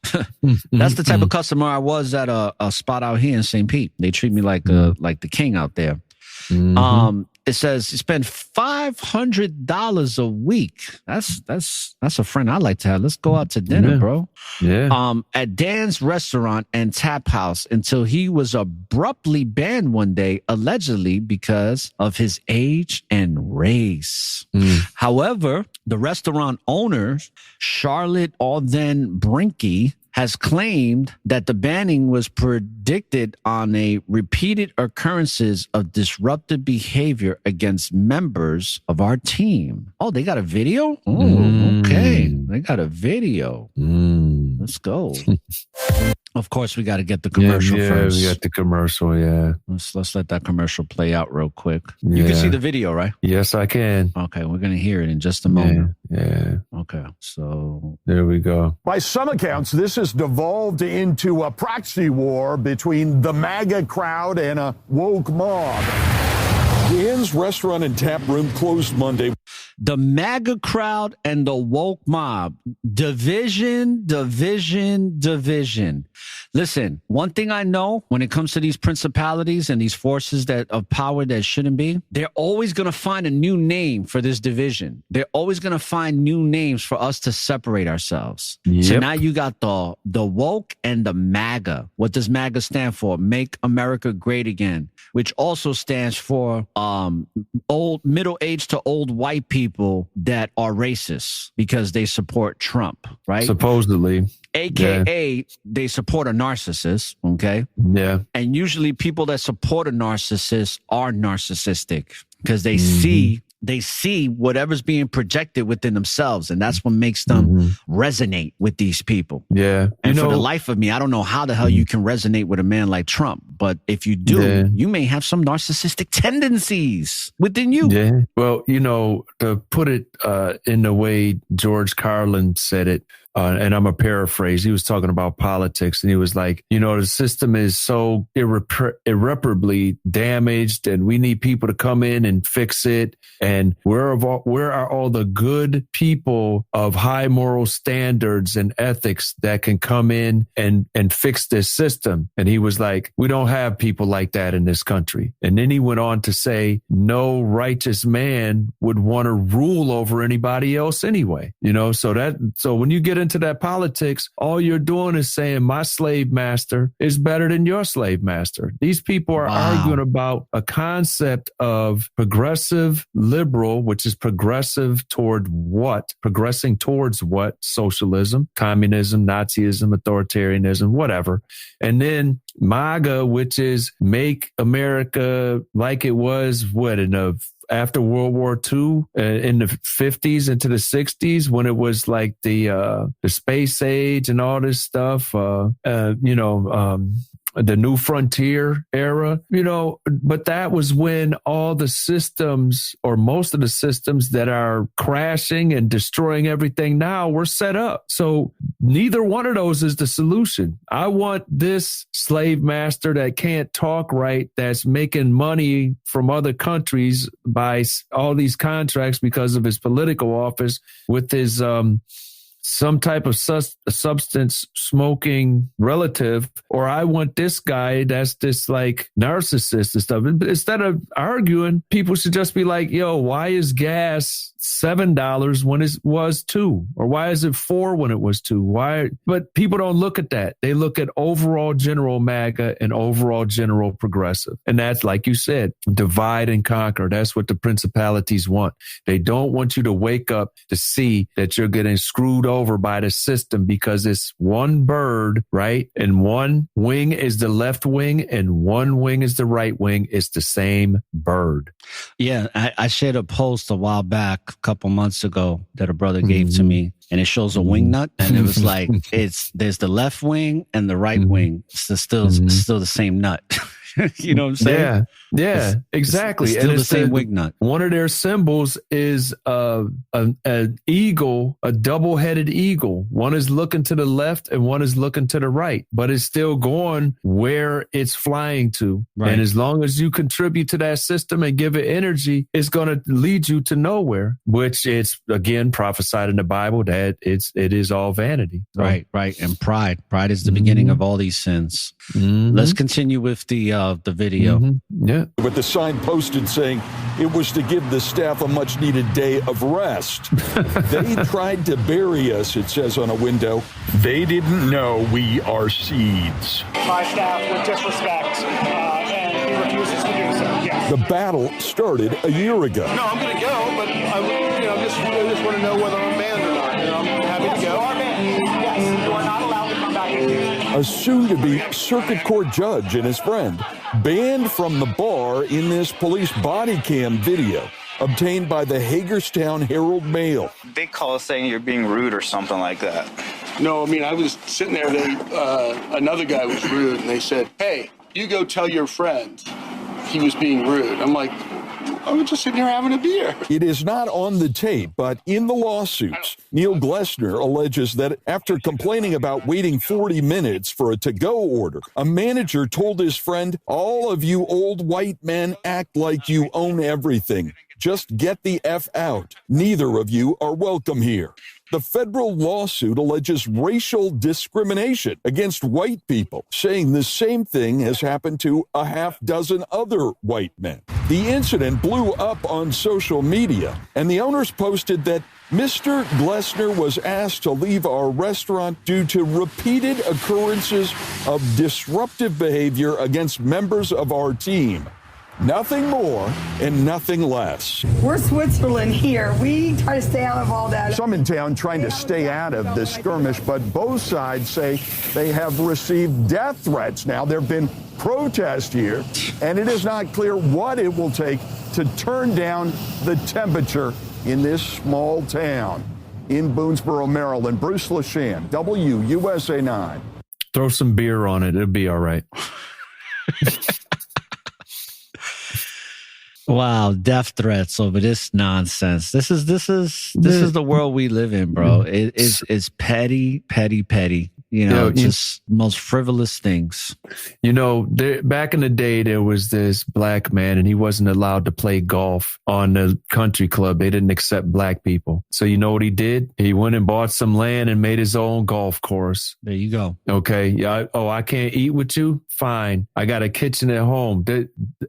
[SPEAKER 4] That's the type of customer I was at a spot out here in St. Pete. They treat me like the king out there. Mm-hmm. It says you spend $500 a week. That's a friend I like to have. Let's go out to dinner, bro.
[SPEAKER 5] Yeah.
[SPEAKER 4] At Dan's restaurant and tap house until he was abruptly banned one day, allegedly because of his age and race. However, the restaurant owner, Charlotte Alden Brinky, has claimed that the banning was predicted on a repeated occurrences of disruptive behavior against members of our team. Oh, they got a video? Oh, okay. They got a video. Let's go. Of course, we got to get the commercial first.
[SPEAKER 5] Yeah, we got the commercial, yeah.
[SPEAKER 4] Let's let that commercial play out real quick. You can see the video, right?
[SPEAKER 5] Yes, I can.
[SPEAKER 4] Okay, we're going to hear it in just a moment.
[SPEAKER 5] Yeah.
[SPEAKER 4] Okay, so...
[SPEAKER 5] There we go.
[SPEAKER 6] By some accounts, this has devolved into a proxy war between the MAGA crowd and a woke mob. The Inn's restaurant and tap room closed Monday.
[SPEAKER 4] The MAGA crowd and the woke mob. Division. Listen, one thing I know when it comes to these principalities and these forces of power that shouldn't be, they're always going to find a new name for this division. They're always going to find new names for us to separate ourselves.
[SPEAKER 5] Yep.
[SPEAKER 4] So now you got the woke and the MAGA. What does MAGA stand for? Make America Great Again, which also stands for old middle-aged to old white people that are racist because they support Trump, right?
[SPEAKER 5] Supposedly.
[SPEAKER 4] AKA they support a narcissist, okay?
[SPEAKER 5] Yeah.
[SPEAKER 4] And usually people that support a narcissist are narcissistic because they see whatever's being projected within themselves, and that's what makes them resonate with these people.
[SPEAKER 5] Yeah.
[SPEAKER 4] And for the life of me, I don't know how the hell you can resonate with a man like Trump, but if you do, you may have some narcissistic tendencies within you.
[SPEAKER 5] Yeah. Well, to put it in the way George Carlin said it, and I'm a paraphrase. He was talking about politics, and he was like, the system is so irreparably damaged, and we need people to come in and fix it. And where are all the good people of high moral standards and ethics that can come in and fix this system? And he was like, we don't have people like that in this country. And then he went on to say, no righteous man would want to rule over anybody else anyway. So when you get into that politics, all you're doing is saying my slave master is better than your slave master. These people are arguing about a concept of progressive liberal, which is progressive toward what? Progressing towards what? Socialism, communism, Nazism, authoritarianism, whatever. And then MAGA, which is make America like it was, after World War II, in the 50s into the 60s, when it was like the space age and all this stuff, the new frontier era, but that was when all the systems, or most of the systems that are crashing and destroying everything now, were set up. So neither one of those is the solution. I want this slave master that can't talk right, that's making money from other countries by all these contracts because of his political office with his some type of substance smoking relative, or I want this guy that's this like narcissist and stuff. Instead of arguing, people should just be like, yo, why is gas $7 when it was $2? Or why is it $4 when it was $2? Why? But people don't look at that. They look at overall general MAGA and overall general progressive. And that's, like you said, divide and conquer. That's what the principalities want. They don't want you to wake up to see that you're getting screwed over by the system because it's one bird, right? And one wing is the left wing and one wing is the right wing. It's the same bird.
[SPEAKER 4] Yeah, I shared a post a while back, a couple months ago, that a brother gave to me, and it shows a wing nut, and it was like, there's the left wing and the right wing. It's still the same nut. You know what I'm saying?
[SPEAKER 5] Yeah, exactly.
[SPEAKER 4] It's still the same wing nut.
[SPEAKER 5] One of their symbols is an eagle, a double-headed eagle. One is looking to the left and one is looking to the right, but it's still going where it's flying to. Right. And as long as you contribute to that system and give it energy, it's going to lead you to nowhere, which it's, again, prophesied in the Bible that it is all vanity. So.
[SPEAKER 4] Right. And pride is the beginning of all these sins. Let's continue with the video.
[SPEAKER 5] Yeah.
[SPEAKER 6] With the sign posted saying it was to give the staff a much needed day of rest. They tried to bury us, it says on a window. They didn't know we are seeds.
[SPEAKER 2] My staff with disrespect, and he refuses to do so. Yes.
[SPEAKER 6] The battle started a year ago.
[SPEAKER 2] No, I'm going to go, but I just want to know whether I'm banned or not. I'm happy to go. You are banned. Yes, you are not allowed to come back in here.
[SPEAKER 6] A soon-to-be circuit court judge and his friend banned from the bar in this police body cam video obtained by the Hagerstown Herald Mail.
[SPEAKER 7] Big call saying you're being rude or something like that. No, I mean, I was sitting there. Another guy was rude, and they said, "Hey, you go tell your friend he was being rude." I'm like, I was just sitting here having a beer.
[SPEAKER 6] It is not on the tape, but in the lawsuits, Neil Glessner alleges that after complaining about waiting 40 minutes for a to-go order, a manager told his friend, "All of you old white men act like you own everything. Just get the F out. Neither of you are welcome here." The federal lawsuit alleges racial discrimination against white people, saying the same thing has happened to a half dozen other white men. The incident blew up on social media, and the owners posted that Mr. Glessner was asked to leave our restaurant due to repeated occurrences of disruptive behavior against members of our team. Nothing more and nothing less.
[SPEAKER 8] We're Switzerland here. We try to stay out of all that.
[SPEAKER 6] Some in town trying to stay out of this skirmish, but both sides say they have received death threats. Now, there have been protests here, and it is not clear what it will take to turn down the temperature in this small town. In Boonesboro, Maryland, Bruce LaShan, WUSA 9.
[SPEAKER 5] Throw some beer on it. It'll be all right.
[SPEAKER 4] Wow, death threats over this nonsense. This is the world we live in, bro. It's petty, petty, petty. Just most frivolous things.
[SPEAKER 5] Back in the day, there was this black man, and he wasn't allowed to play golf on the country club. They didn't accept black people. So you know what he did? He went and bought some land and made his own golf course.
[SPEAKER 4] There you go.
[SPEAKER 5] Okay. Yeah. I can't eat with you? Fine. I got a kitchen at home.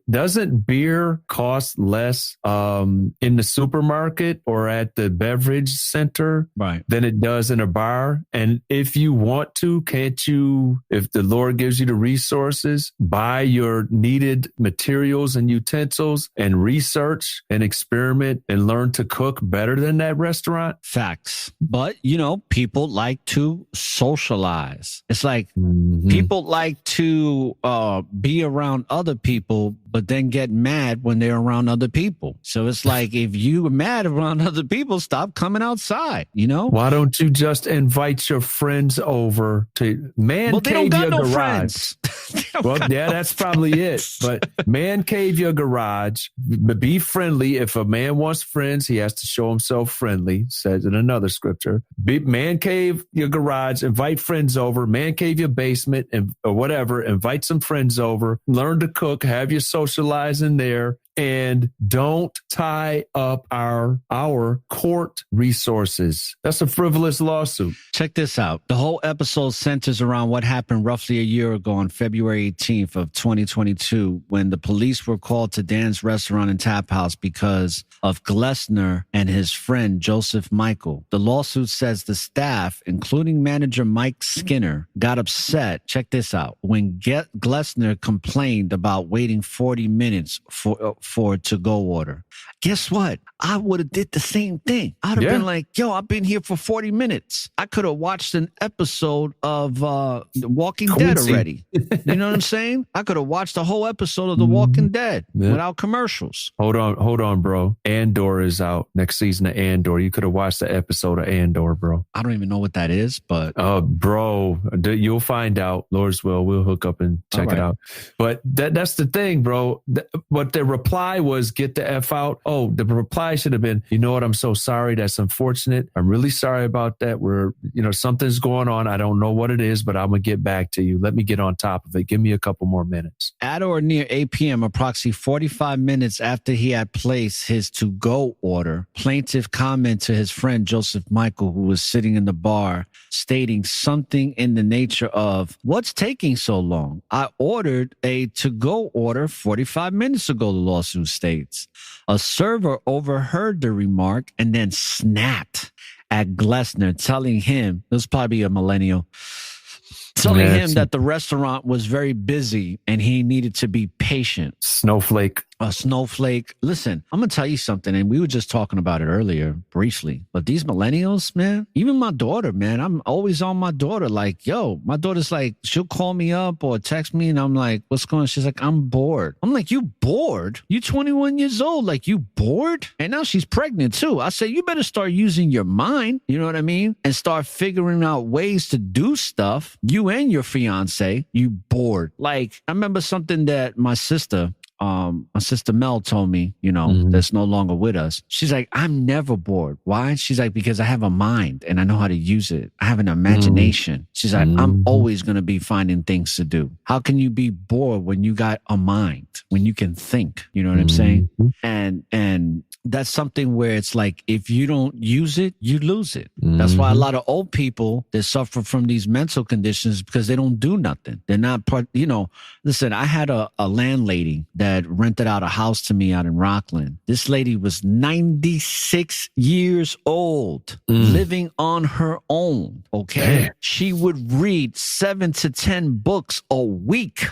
[SPEAKER 5] Doesn't beer cost less in the supermarket or at the beverage center than it does in a bar? And if you want to, can't you, if the Lord gives you the resources, buy your needed materials and utensils and research and experiment and learn to cook better than that restaurant?
[SPEAKER 4] Facts. But, people like to socialize. It's like people like to be around other people, but then get mad when they're around other people. So it's like, if you're mad around other people, stop coming outside,
[SPEAKER 5] Why don't you just invite your friends over to man cave your garage? Well, yeah, that's probably it. But man cave your garage. Be friendly. If a man wants friends, he has to show himself friendly, says in another scripture. Man cave your garage, invite friends over, man cave your basement or whatever, invite some friends over, learn to cook, have your socializing there, and don't tie up our court resources. That's a frivolous lawsuit.
[SPEAKER 4] Check this out. The whole episode centers around what happened roughly a year ago on February 18th of 2022 when the police were called to Dan's restaurant and tap house because of Glessner and his friend Joseph Michael. The lawsuit says the staff, including manager Mike Skinner, got upset. Check this out. When Glessner complained about waiting 40 minutes for a to-go order. Guess what? I would have did the same thing. I'd have been like, yo, I've been here for 40 minutes. I could have watched an episode of The Walking Dead already. You know what I'm saying? I could have watched the whole episode of The Walking Dead without commercials.
[SPEAKER 5] Hold on, bro. Andor is out. Next season of Andor. You could have watched the episode of Andor, bro.
[SPEAKER 4] I don't even know what that is, but...
[SPEAKER 5] bro, you'll find out. Lord's will. We'll hook up and check it out. But that's the thing, bro. What the reply was, get the F out. Oh, the reply should have been, you know what? I'm so sorry. That's unfortunate. I'm really sorry about that. Something's going on. I don't know what it is, but I'm going to get back to you. Let me get on top of it. Give me a couple more minutes.
[SPEAKER 4] At or near 8 p.m., approximately 45 minutes after he had placed his to-go order, plaintiff commented to his friend Joseph Michael, who was sitting in the bar, stating something in the nature of, what's taking so long? I ordered a to-go order 45 minutes ago, the lawsuit states. A server overheard the remark and then snapped at Glessner, telling him, this was probably a millennial, telling him that the restaurant was very busy and he needed to be patient.
[SPEAKER 5] Snowflake.
[SPEAKER 4] a snowflake. Listen, I'm going to tell you something. And we were just talking about it earlier briefly. But these millennials, man, even my daughter, man, I'm always on my daughter. Like, yo, my daughter's like, she'll call me up or text me. And I'm like, what's going on? She's like, I'm bored. I'm like, you bored? You 21 years old. Like, you bored? And now she's pregnant too. I say, you better start using your mind. You know what I mean? And start figuring out ways to do stuff. You and your fiance, you bored. Like, I remember something that my sister Mel told me, that's no longer with us. She's like, I'm never bored. Why? She's like, because I have a mind and I know how to use it. I have an imagination. She's like, I'm always going to be finding things to do. How can you be bored when you got a mind, when you can think? You know what I'm saying? And that's something where it's like, if you don't use it, you lose it. That's why a lot of old people that suffer from these mental conditions, because they don't do nothing. They're not part, listen, I had a landlady that rented out a house to me out in Rockland. This lady was 96 years old, living on her own. Okay. Damn. She would read 7 to 10 books a week.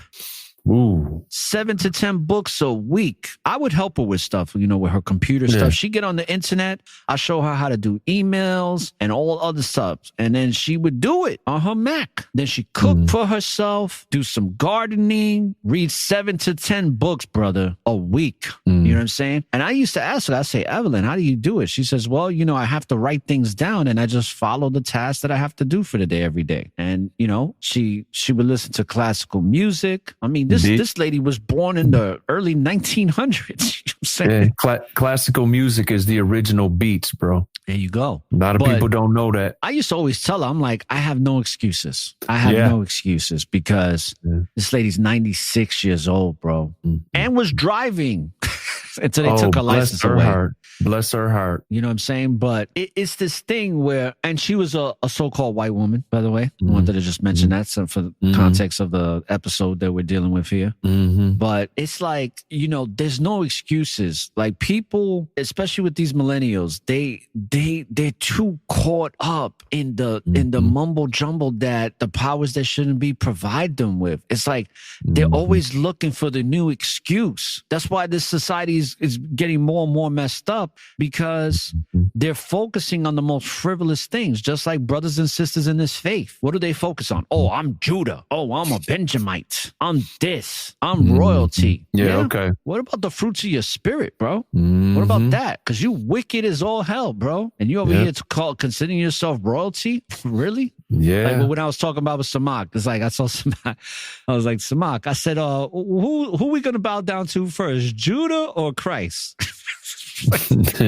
[SPEAKER 5] Ooh.
[SPEAKER 4] 7 to 10 books a week. I would help her with stuff, with her computer stuff. She'd get on the internet. I show her how to do emails and all other stuff. And then she would do it on her Mac. Then she cook for herself, do some gardening, read 7 to 10 books, brother, a week. You know what I'm saying? And I used to ask her, I say, Evelyn, how do you do it? She says, well, I have to write things down and I just follow the tasks that I have to do for the day every day. And, she would listen to classical music. I mean, this lady was born in the early 1900s. You know what I'm saying?
[SPEAKER 5] Yeah, classical music is the original beats, bro.
[SPEAKER 4] There you go.
[SPEAKER 5] A lot of people don't know that.
[SPEAKER 4] I used to always tell her, I'm like, I have no excuses. I have no excuses because this lady's 96 years old, bro, and was driving until they took her license away.
[SPEAKER 5] Bless her heart.
[SPEAKER 4] You know what I'm saying? But it's this thing where, and she was a so-called white woman, by the way. I wanted to just mention that for the context of the episode that we're dealing with here. But it's like, there's no excuses. Like, people, especially with these millennials, they're too caught up in the mumble jumble that the powers that shouldn't be provide them with. It's like they're always looking for the new excuse. That's why this society is getting more and more messed up, because they're focusing on the most frivolous things, just like brothers and sisters in this faith. What do they focus on? Oh, I'm Judah. Oh, I'm a Benjamite. I'm this. I'm royalty.
[SPEAKER 5] Yeah, okay.
[SPEAKER 4] What about the fruits of your spirit, bro? What about that? Because you wicked as all hell, bro. And you over here considering yourself royalty? Really?
[SPEAKER 5] Yeah.
[SPEAKER 4] Like when I was talking about with Samak, it's like I saw Samak. I was like, Samak, I said, who we going to bow down to first, Judah or Christ? We're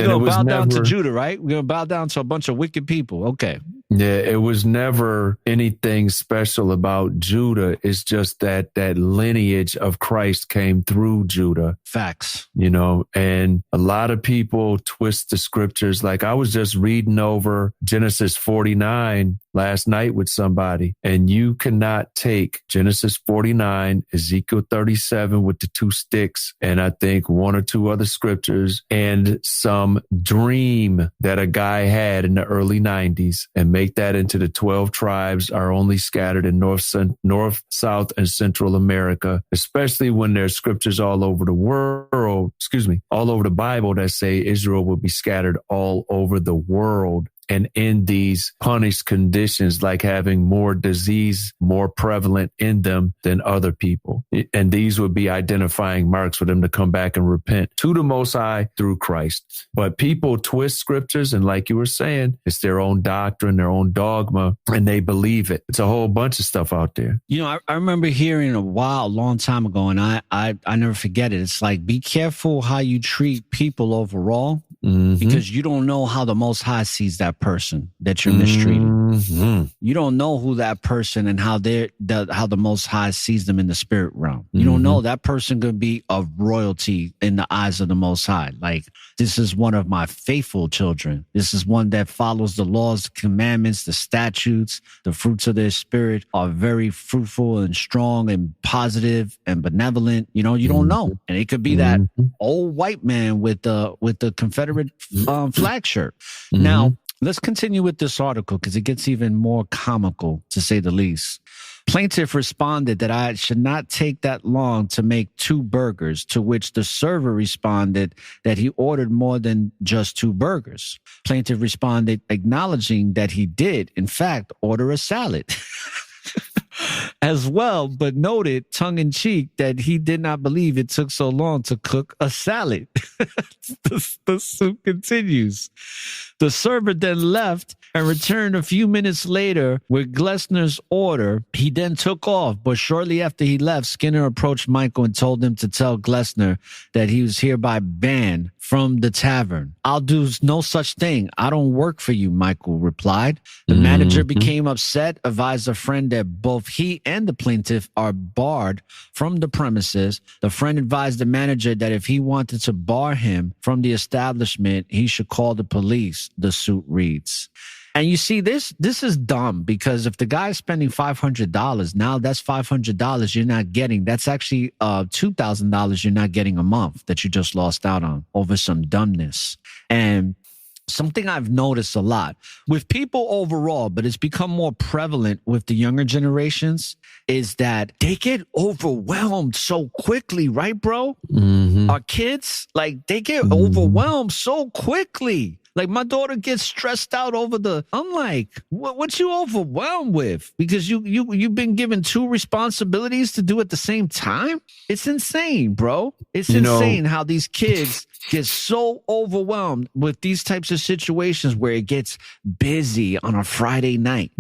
[SPEAKER 4] going to bow down to Judah, right? We're going to bow down to a bunch of wicked people. Okay.
[SPEAKER 5] Yeah, it was never anything special about Judah. It's just that lineage of Christ came through Judah.
[SPEAKER 4] Facts.
[SPEAKER 5] And a lot of people twist the scriptures. Like, I was just reading over Genesis 49 last night with somebody, and you cannot take Genesis 49, Ezekiel 37 with the 2 sticks, and I think 1 or 2 other scriptures, and some dream that a guy had in the early 90s, and make that into the 12 tribes are only scattered in North, South, and Central America, especially when there's scriptures all over the world, all over the Bible that say Israel will be scattered all over the world. And in these punished conditions, like having more disease, more prevalent in them than other people. And these would be identifying marks for them to come back and repent to the Most High through Christ. But people twist scriptures, and like you were saying, it's their own doctrine, their own dogma, and they believe it. It's a whole bunch of stuff out there.
[SPEAKER 4] I remember hearing a long time ago, and I never forget it. It's like, be careful how you treat people overall. Because you don't know how the Most High sees that person that you're mistreating. You don't know who that person and how the Most High sees them in the spirit realm. You don't know that person could be of royalty in the eyes of the Most High. Like, this is one of my faithful children. This is one that follows the laws, the commandments, the statutes. The fruits of their spirit are very fruitful and strong and positive and benevolent. You don't know. And it could be that old white man with the Confederate flag shirt. Now, Let's continue with this article because it gets even more comical, to say the least. Plaintiff responded that I should not take that long to make 2 burgers, to which the server responded that he ordered more than just 2 burgers. Plaintiff responded acknowledging that he did, in fact, order a salad. As well, but noted tongue-in-cheek that he did not believe it took so long to cook a salad. The suit continues. The server then left and returned a few minutes later with Glessner's order. He then took off, but shortly after he left, Skinner approached Michael and told him to tell Glessner that he was hereby banned from the tavern. I'll do no such thing. I don't work for you, Michael replied. The manager became upset, advised a friend that both he and the plaintiff are barred from the premises. The friend advised the manager that if he wanted to bar him from the establishment, he should call the police, the suit reads. And you see, this is dumb because if the guy's spending $500, now that's $500 you're not getting. That's actually $2,000 you're not getting a month that you just lost out on over some dumbness. And something I've noticed a lot with people overall, but it's become more prevalent with the younger generations, is that they get overwhelmed so quickly, right, bro? Our kids, like, they get overwhelmed so quickly. Like, my daughter gets stressed out over I'm like, what you overwhelmed with? Because you've been given 2 responsibilities to do at the same time? It's insane, bro. It's insane how these kids get so overwhelmed with these types of situations where it gets busy on a Friday night.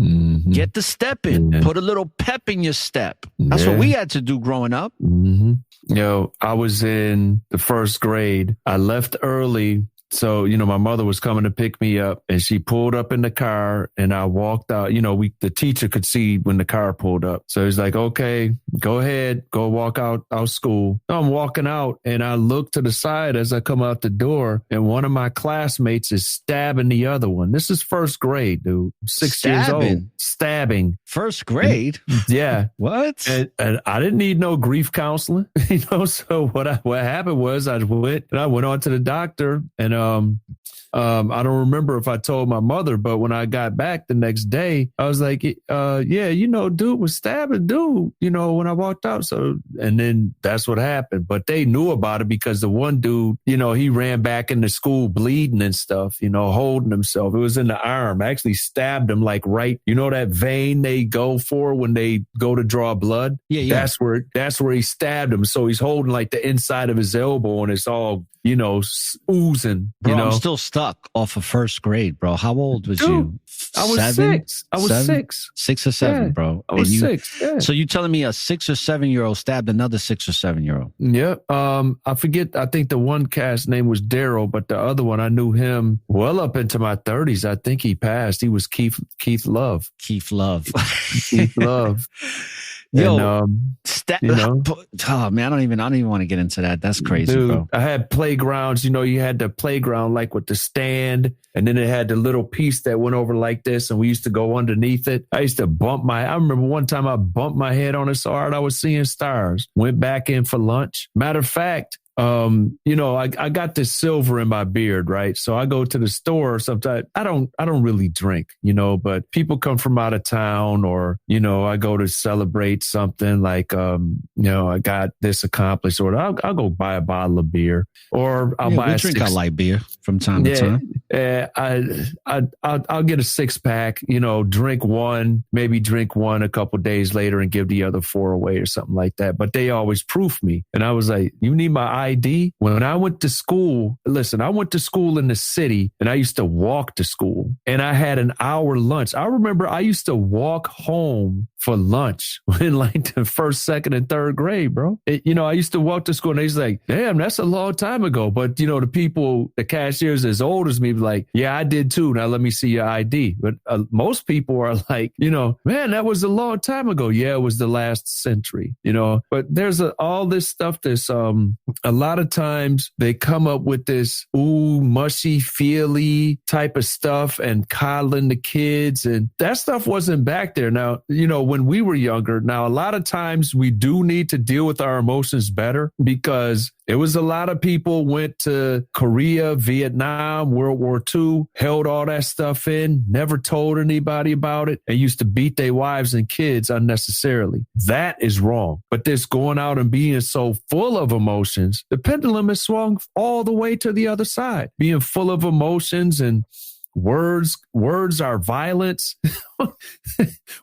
[SPEAKER 4] Get the step in. Put a little pep in your step. That's what we had to do growing up.
[SPEAKER 5] I was in the 1st grade. I left early. So, my mother was coming to pick me up and she pulled up in the car and I walked out. The teacher could see when the car pulled up. So he's like, okay, go ahead, go walk out school. So I'm walking out and I look to the side as I come out the door and one of my classmates is stabbing the other one. This is 1st grade, dude. 6 years old. Stabbing.
[SPEAKER 4] 1st grade?
[SPEAKER 5] Yeah.
[SPEAKER 4] What?
[SPEAKER 5] And I didn't need no grief counseling, So what happened was I went on to the doctor and I don't remember if I told my mother, but when I got back the next day, I was like, dude was stabbing dude, when I walked out. So, and then that's what happened. But they knew about it because the one dude, he ran back into school bleeding and stuff, holding himself. It was in the arm. I actually stabbed him like right, that vein they go for when they go to draw blood. Yeah. That's where he stabbed him. So he's holding like the inside of his elbow and it's all, oozing.
[SPEAKER 4] Bro, I'm still stuck off of 1st grade, bro. How old was you?
[SPEAKER 5] I was 6. I was 6.
[SPEAKER 4] 6 or 7, bro.
[SPEAKER 5] I was 6. Yeah.
[SPEAKER 4] So you telling me a 6 or 7-year-old stabbed another 6 or 7-year-old?
[SPEAKER 5] Yep. I forget. I think the one cat's name was Daryl, but the other one, I knew him well up into my 30s. I think he passed. He was Keith Love.
[SPEAKER 4] Keith Love.
[SPEAKER 5] Keith Love.
[SPEAKER 4] Yo, oh man, I don't even want to get into that. That's crazy,
[SPEAKER 5] dude,
[SPEAKER 4] bro.
[SPEAKER 5] I had playgrounds. You had the playground like with the stand, and then it had the little piece that went over like this, and we used to go underneath it. I used to I remember one time I bumped my head on it so hard I was seeing stars. Went back in for lunch. Matter of fact, I got this silver in my beard, right? So I go to the store sometimes. I don't really drink, but people come from out of town or, I go to celebrate something like, I got this accomplished or I'll go buy a bottle of beer or I'll buy a
[SPEAKER 4] drink a light beer from time to time.
[SPEAKER 5] I'll get a 6-pack, drink one a couple days later and give the other 4 away or something like that. But they always proof me. And I was like, you need my ID? When I went to school, I went to school in the city and I used to walk to school and I had an hour lunch. I remember I used to walk home for lunch in like the 1st, 2nd, and 3rd grade, bro. I used to walk to school and they was like, damn, that's a long time ago. But, the cashiers as old as me be like, yeah, I did too. Now let me see your ID. But most people are like, man, that was a long time ago. Yeah, it was the last century, but there's all this stuff that's a lot of times they come up with this mushy feely type of stuff and coddling the kids, and that stuff wasn't back there. Now, when we were younger, now a lot of times we do need to deal with our emotions better because it was a lot of people went to Korea, Vietnam, World War II, held all that stuff in, never told anybody about it, and used to beat their wives and kids unnecessarily. That is wrong. But this going out and being so full of emotions, the pendulum has swung all the way to the other side, being full of emotions and words are violence.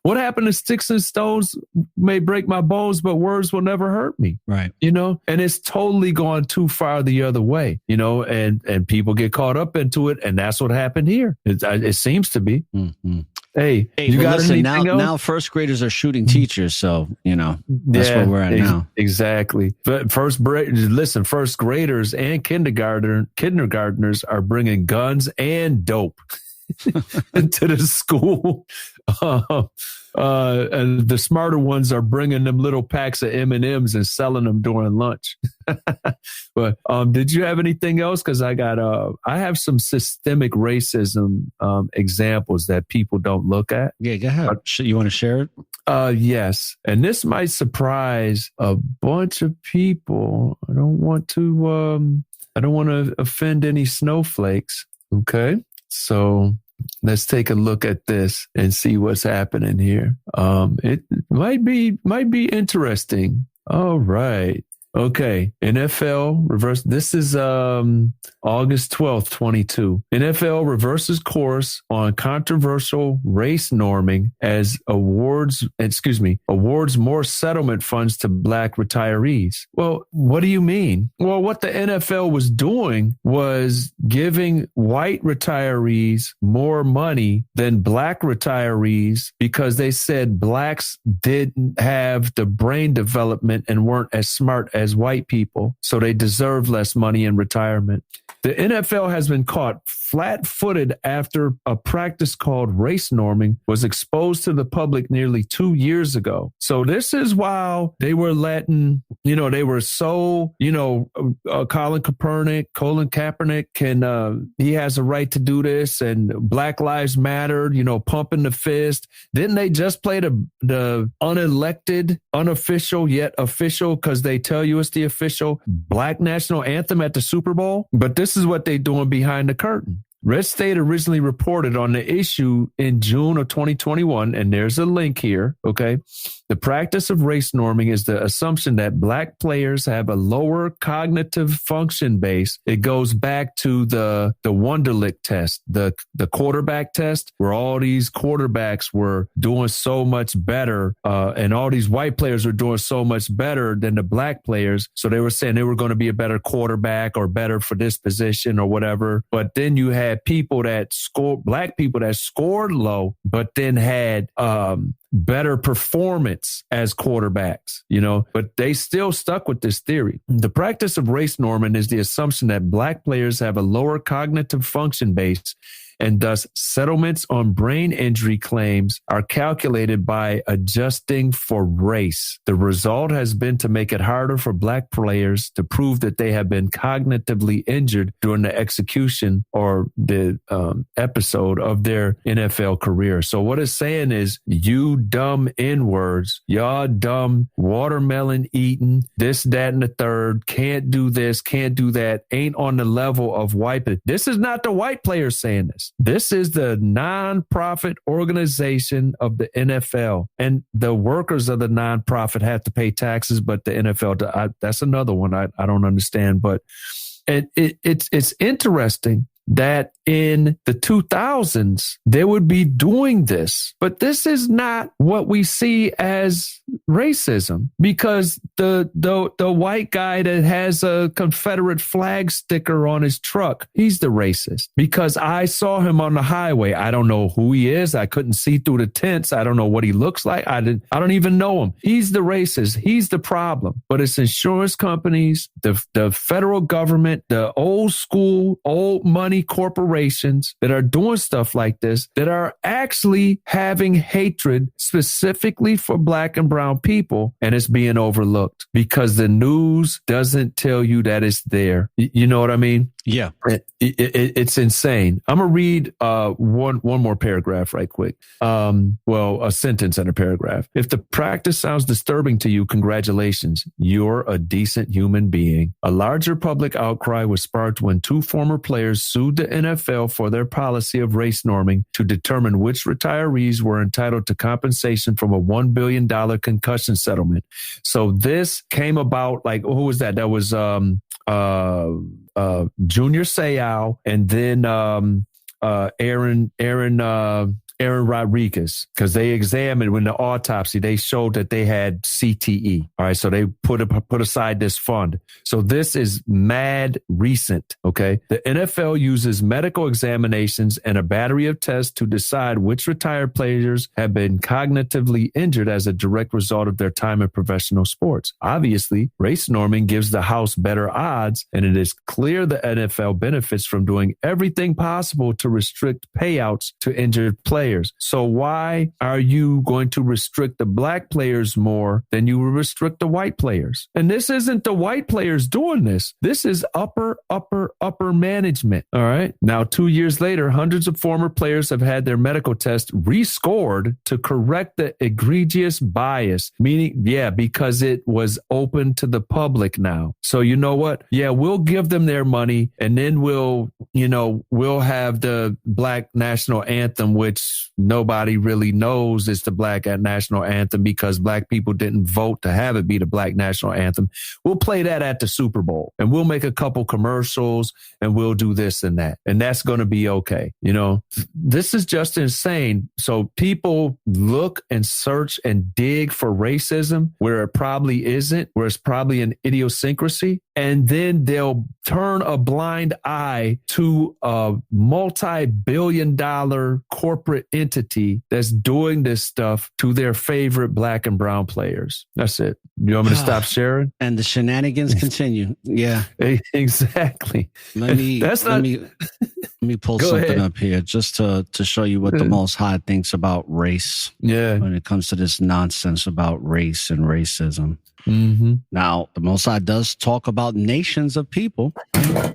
[SPEAKER 5] What happened to sticks and stones may break my bones, but words will never hurt me.
[SPEAKER 4] Right.
[SPEAKER 5] And it's totally gone too far the other way, and people get caught up into it. And that's what happened here. It seems to be.
[SPEAKER 4] Mm-hmm.
[SPEAKER 5] Hey, you
[SPEAKER 4] well,
[SPEAKER 5] got
[SPEAKER 4] listen,
[SPEAKER 5] anything else?
[SPEAKER 4] now first graders are shooting teachers. So, that's where we're at now.
[SPEAKER 5] Exactly. But first graders and kindergartners are bringing guns and dope into the school. And the smarter ones are bringing them little packs of M&Ms and selling them during lunch. But did you have anything else? Because I have some systemic racism examples that people don't look at.
[SPEAKER 4] Yeah, go ahead. You want to share it?
[SPEAKER 5] Yes. And this might surprise a bunch of people. I don't want to offend any snowflakes. Okay. So let's take a look at this and see what's happening here. It might be interesting. All right. Okay. NFL reverse. This is August 12th, 22. NFL reverses course on controversial race norming as awards more settlement funds to black retirees. Well, what do you mean? Well, what the NFL was doing was giving white retirees more money than black retirees because they said blacks didn't have the brain development and weren't as smart as white people, so they deserve less money in retirement. The NFL has been caught flat-footed after a practice called race norming was exposed to the public nearly 2 years ago. So this is while they were letting, they were so, Colin Kaepernick he has a right to do this, and Black Lives Matter, pumping the fist. Didn't they just play the unelected, unofficial yet official, because they tell you it's the official Black national anthem at the Super Bowl? But this is what they're doing behind the curtain. Red State originally reported on the issue in June of 2021, and there's a link here, okay? The practice of race norming is the assumption that black players have a lower cognitive function base. It goes back to the Wonderlic test, the quarterback test, where all these quarterbacks were doing so much better, and all these white players were doing so much better than the black players. So they were saying they were going to be a better quarterback or better for this position or whatever. But then you had black people that scored low, but then had better performance as quarterbacks, but they still stuck with this theory. The practice of race norming is the assumption that black players have a lower cognitive function base, and thus settlements on brain injury claims are calculated by adjusting for race. The result has been to make it harder for black players to prove that they have been cognitively injured during the execution or the episode of their NFL career. So what it's saying is, you dumb N-words, y'all dumb watermelon eating, this, that, and the third, can't do this, can't do that, ain't on the level of white. This is not the white players saying this. This is the nonprofit organization of the NFL, and the workers of the nonprofit have to pay taxes, but the NFL, that's another one I don't understand. But it's interesting that in the 2000s, they would be doing this. But this is not what we see as racism, because the white guy that has a Confederate flag sticker on his truck, he's the racist, because I saw him on the highway. I don't know who he is. I couldn't see through the tents. I don't know what he looks like. I don't even know him. He's the racist. He's the problem. But it's insurance companies, the federal government, the old school, old money corporations that are doing stuff like this, that are actually having hatred specifically for black and brown people, and it's being overlooked because the news doesn't tell you that it's there. You know what I mean?
[SPEAKER 4] Yeah.
[SPEAKER 5] It's insane. I'm going to read one more paragraph right quick. A sentence and a paragraph. If the practice sounds disturbing to you, congratulations. You're a decent human being. A larger public outcry was sparked when 2 former players sued the NFL for their policy of race norming to determine which retirees were entitled to compensation from a $1 billion concussion settlement. So this came about, like, who was that? That was Junior Seau, and then Aaron Rodriguez, because they examined when the autopsy, they showed that they had CTE. All right. So they put aside this fund. So this is mad recent. Okay. The NFL uses medical examinations and a battery of tests to decide which retired players have been cognitively injured as a direct result of their time in professional sports. Obviously, race norming gives the house better odds, and it is clear the NFL benefits from doing everything possible to restrict payouts to injured players. So why are you going to restrict the black players more than you will restrict the white players? And this isn't the white players doing this. This is upper management. All right. Now, 2 years later, hundreds of former players have had their medical tests rescored to correct the egregious bias, meaning, because it was open to the public now. So you know what? Yeah, we'll give them their money, and then we'll have the Black national anthem, which nobody really knows is the Black national anthem because Black people didn't vote to have it be the Black national anthem. We'll play that at the Super Bowl, and we'll make a couple commercials, and we'll do this and that. And that's going to be okay. This is just insane. So people look and search and dig for racism where it probably isn't, where it's probably an idiosyncrasy. And then they'll turn a blind eye to a multi-billion-dollar corporate entity that's doing this stuff to their favorite Black and brown players. That's it. You want me to stop sharing?
[SPEAKER 4] And the shenanigans continue. Yeah,
[SPEAKER 5] exactly.
[SPEAKER 4] Let me pull something up here just to show you what the Most High thinks about race.
[SPEAKER 5] Yeah,
[SPEAKER 4] when it comes to this nonsense about race and racism.
[SPEAKER 5] Mm-hmm.
[SPEAKER 4] Now, the Most High does talk about nations of people,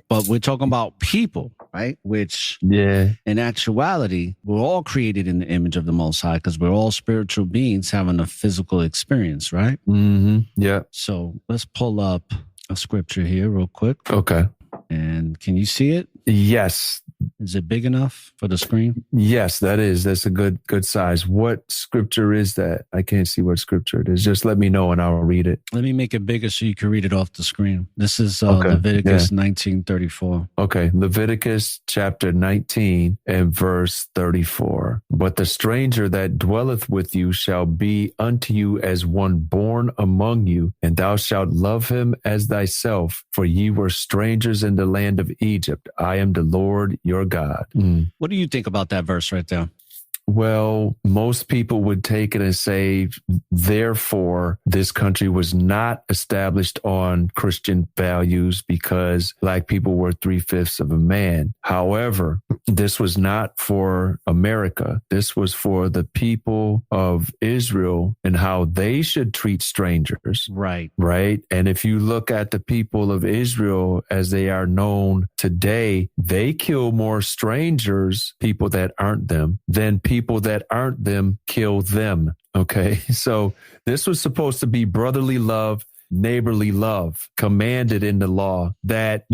[SPEAKER 4] but we're talking about people, right? Which, in actuality, we're all created in the image of the Most High because we're all spiritual beings having a physical experience, right?
[SPEAKER 5] Mm-hmm. Yeah.
[SPEAKER 4] So let's pull up a scripture here real quick.
[SPEAKER 5] Okay.
[SPEAKER 4] And can you see it?
[SPEAKER 5] Yes.
[SPEAKER 4] Is it big enough for the screen?
[SPEAKER 5] Yes, that is. That's a good size. What scripture is that? I can't see what scripture it is. Just let me know and I will read it.
[SPEAKER 4] Let me make it bigger so you can read it off the screen. This is Leviticus 19:34.
[SPEAKER 5] Okay, Leviticus chapter 19 and verse 34. But the stranger that dwelleth with you shall be unto you as one born among you, and thou shalt love him as thyself, for ye were strangers in the land of Egypt. I am the Lord your God.
[SPEAKER 4] What do you think about that verse right there?
[SPEAKER 5] Well, most people would take it and say, therefore, this country was not established on Christian values because Black people were 3/5 of a man. However, this was not for America. This was for the people of Israel and how they should treat strangers.
[SPEAKER 4] Right.
[SPEAKER 5] Right. And if you look at the people of Israel as they are known today, they kill more strangers, people that aren't them, than people that aren't them kill them. Okay. So this was supposed to be brotherly love, neighborly love, commanded in the law that,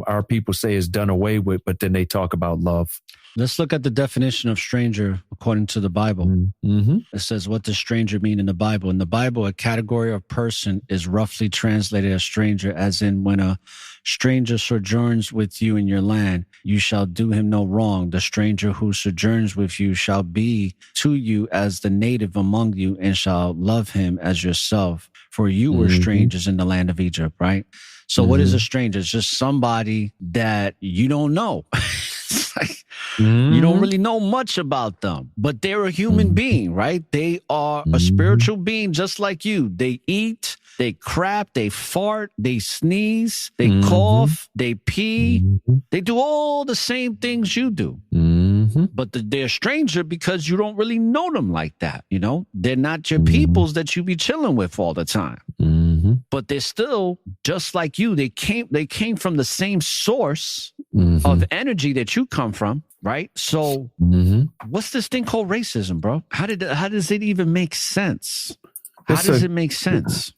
[SPEAKER 5] our people say is done away with, but then they talk about love.
[SPEAKER 4] Let's look at the definition of stranger according to the Bible.
[SPEAKER 5] Mm-hmm.
[SPEAKER 4] It says, what does stranger mean in the Bible? In the Bible, a category of person is roughly translated as stranger, as in when a stranger sojourns with you in your land, you shall do him no wrong. The stranger who sojourns with you shall be to you as the native among you and shall love him as yourself. For you were strangers in the land of Egypt, right? So what is a stranger? It's just somebody that you don't know. It's like, you don't really know much about them, but they're a human being, right? They are a spiritual being just like you. They eat, they crap, they fart, they sneeze, they cough, they pee. They do all the same things you do. But they're a stranger because you don't really know them like that. They're not your peoples that you be chilling with all the time. But they're still just like you. They came from the same source, of energy that you come from, right? So what's this thing called racism, bro? How does it even make sense? How does it make sense?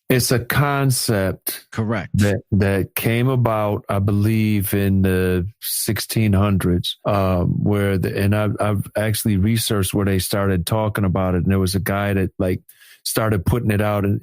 [SPEAKER 5] It's a concept,
[SPEAKER 4] correct,
[SPEAKER 5] that came about, I believe, in the 1600s, and I've actually researched where they started talking about it, and there was a guy that like started putting it out, and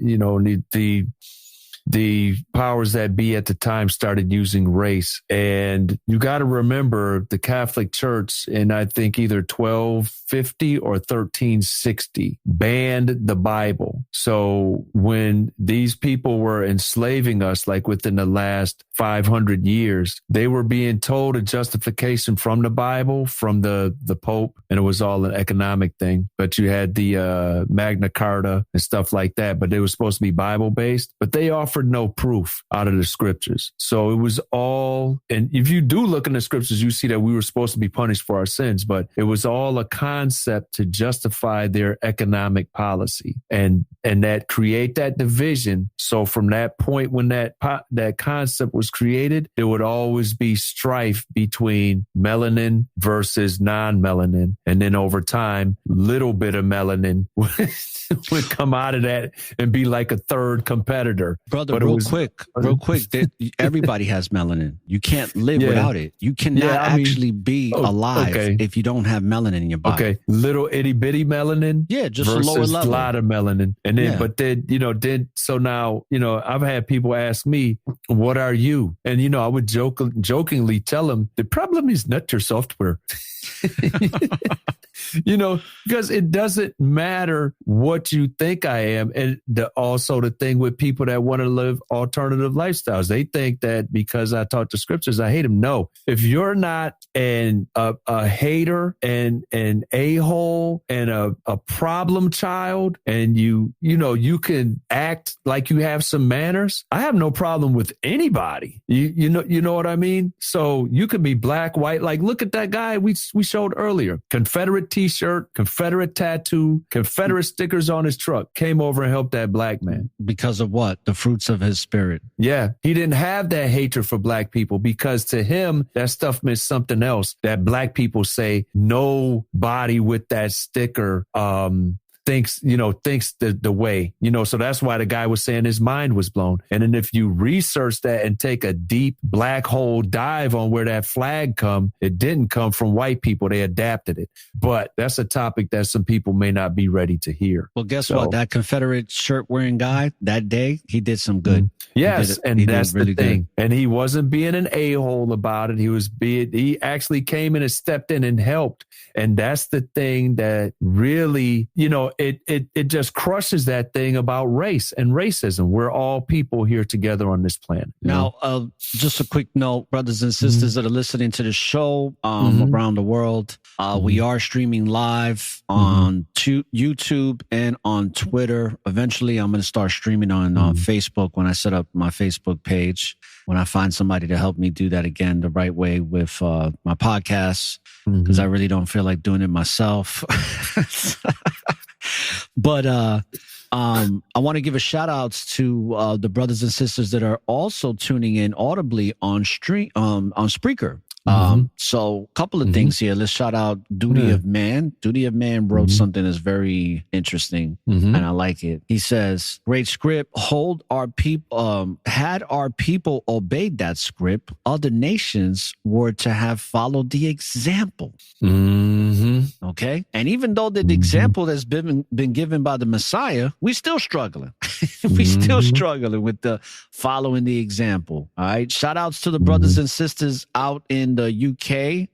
[SPEAKER 5] the powers that be at the time started using race. And you got to remember the Catholic Church in, I think, either 1250 or 1360 banned the Bible. So when these people were enslaving us, like within the last 500 years, they were being told a justification from the Bible, from the Pope, and it was all an economic thing. But you had the Magna Carta and stuff like that, but they were supposed to be Bible based, but they offered no proof out of the scriptures. So it was all, and if you do look in the scriptures, you see that we were supposed to be punished for our sins, but it was all a concept to justify their economic policy and that create that division. So from that point, when that concept was created, there would always be strife between melanin versus non-melanin. And then over time, little bit of melanin would come out of that and be like a third competitor.
[SPEAKER 4] Brother, real quick, everybody has melanin. You can't live without it. You cannot be alive if you don't have melanin in your body.
[SPEAKER 5] Okay, little itty bitty melanin.
[SPEAKER 4] Yeah, just
[SPEAKER 5] versus
[SPEAKER 4] a lower level.
[SPEAKER 5] A lot of melanin. And then, so now, I've had people ask me, what are you? And, I would jokingly tell them, the problem is not your software. Because it doesn't matter what you think I am. And also the thing with people that want to live alternative lifestyles, they think that because I taught the scriptures, I hate them. No, if you're not a hater and an a-hole and a problem child, and you can act like you have some manners, I have no problem with anybody. You know what I mean? So you could be black, white, like look at that guy we showed earlier, Confederate t-shirt, Confederate tattoo, Confederate stickers on his truck, came over and helped that black man.
[SPEAKER 4] Because of what? The fruits of his spirit.
[SPEAKER 5] Yeah. He didn't have that hatred for black people because to him, that stuff meant something else that black people say nobody with that sticker, thinks the way, so that's why the guy was saying his mind was blown. And then if you research that and take a deep black hole dive on where that flag come, it didn't come from white people. They adapted it. But that's a topic that some people may not be ready to hear.
[SPEAKER 4] Well, guess what? That Confederate shirt wearing guy that day, he did some good.
[SPEAKER 5] Yes. And that's really the thing. Good. And he wasn't being an a-hole about it. He actually came in and stepped in and helped. And that's the thing that really, it just crushes that thing about race and racism. We're all people here together on this planet.
[SPEAKER 4] Now, just a quick note, brothers and sisters that are listening to the show around the world, we are streaming live on YouTube and on Twitter. Eventually, I'm going to start streaming on Facebook when I set up my Facebook page, when I find somebody to help me do that again the right way with my podcasts, because I really don't feel like doing it myself. But I want to give a shout outs to the brothers and sisters that are also tuning in audibly on Spreaker. So a couple of things here. Let's shout out Duty of Man. Duty of Man wrote something that's very interesting, and I like it. He says, great script. Had our people obeyed that script, other nations were to have followed the example. Okay. And even though the example that's been given by the Messiah, we still struggling. We still struggling with the following the example. All right. Shout outs to the brothers and sisters out in the UK.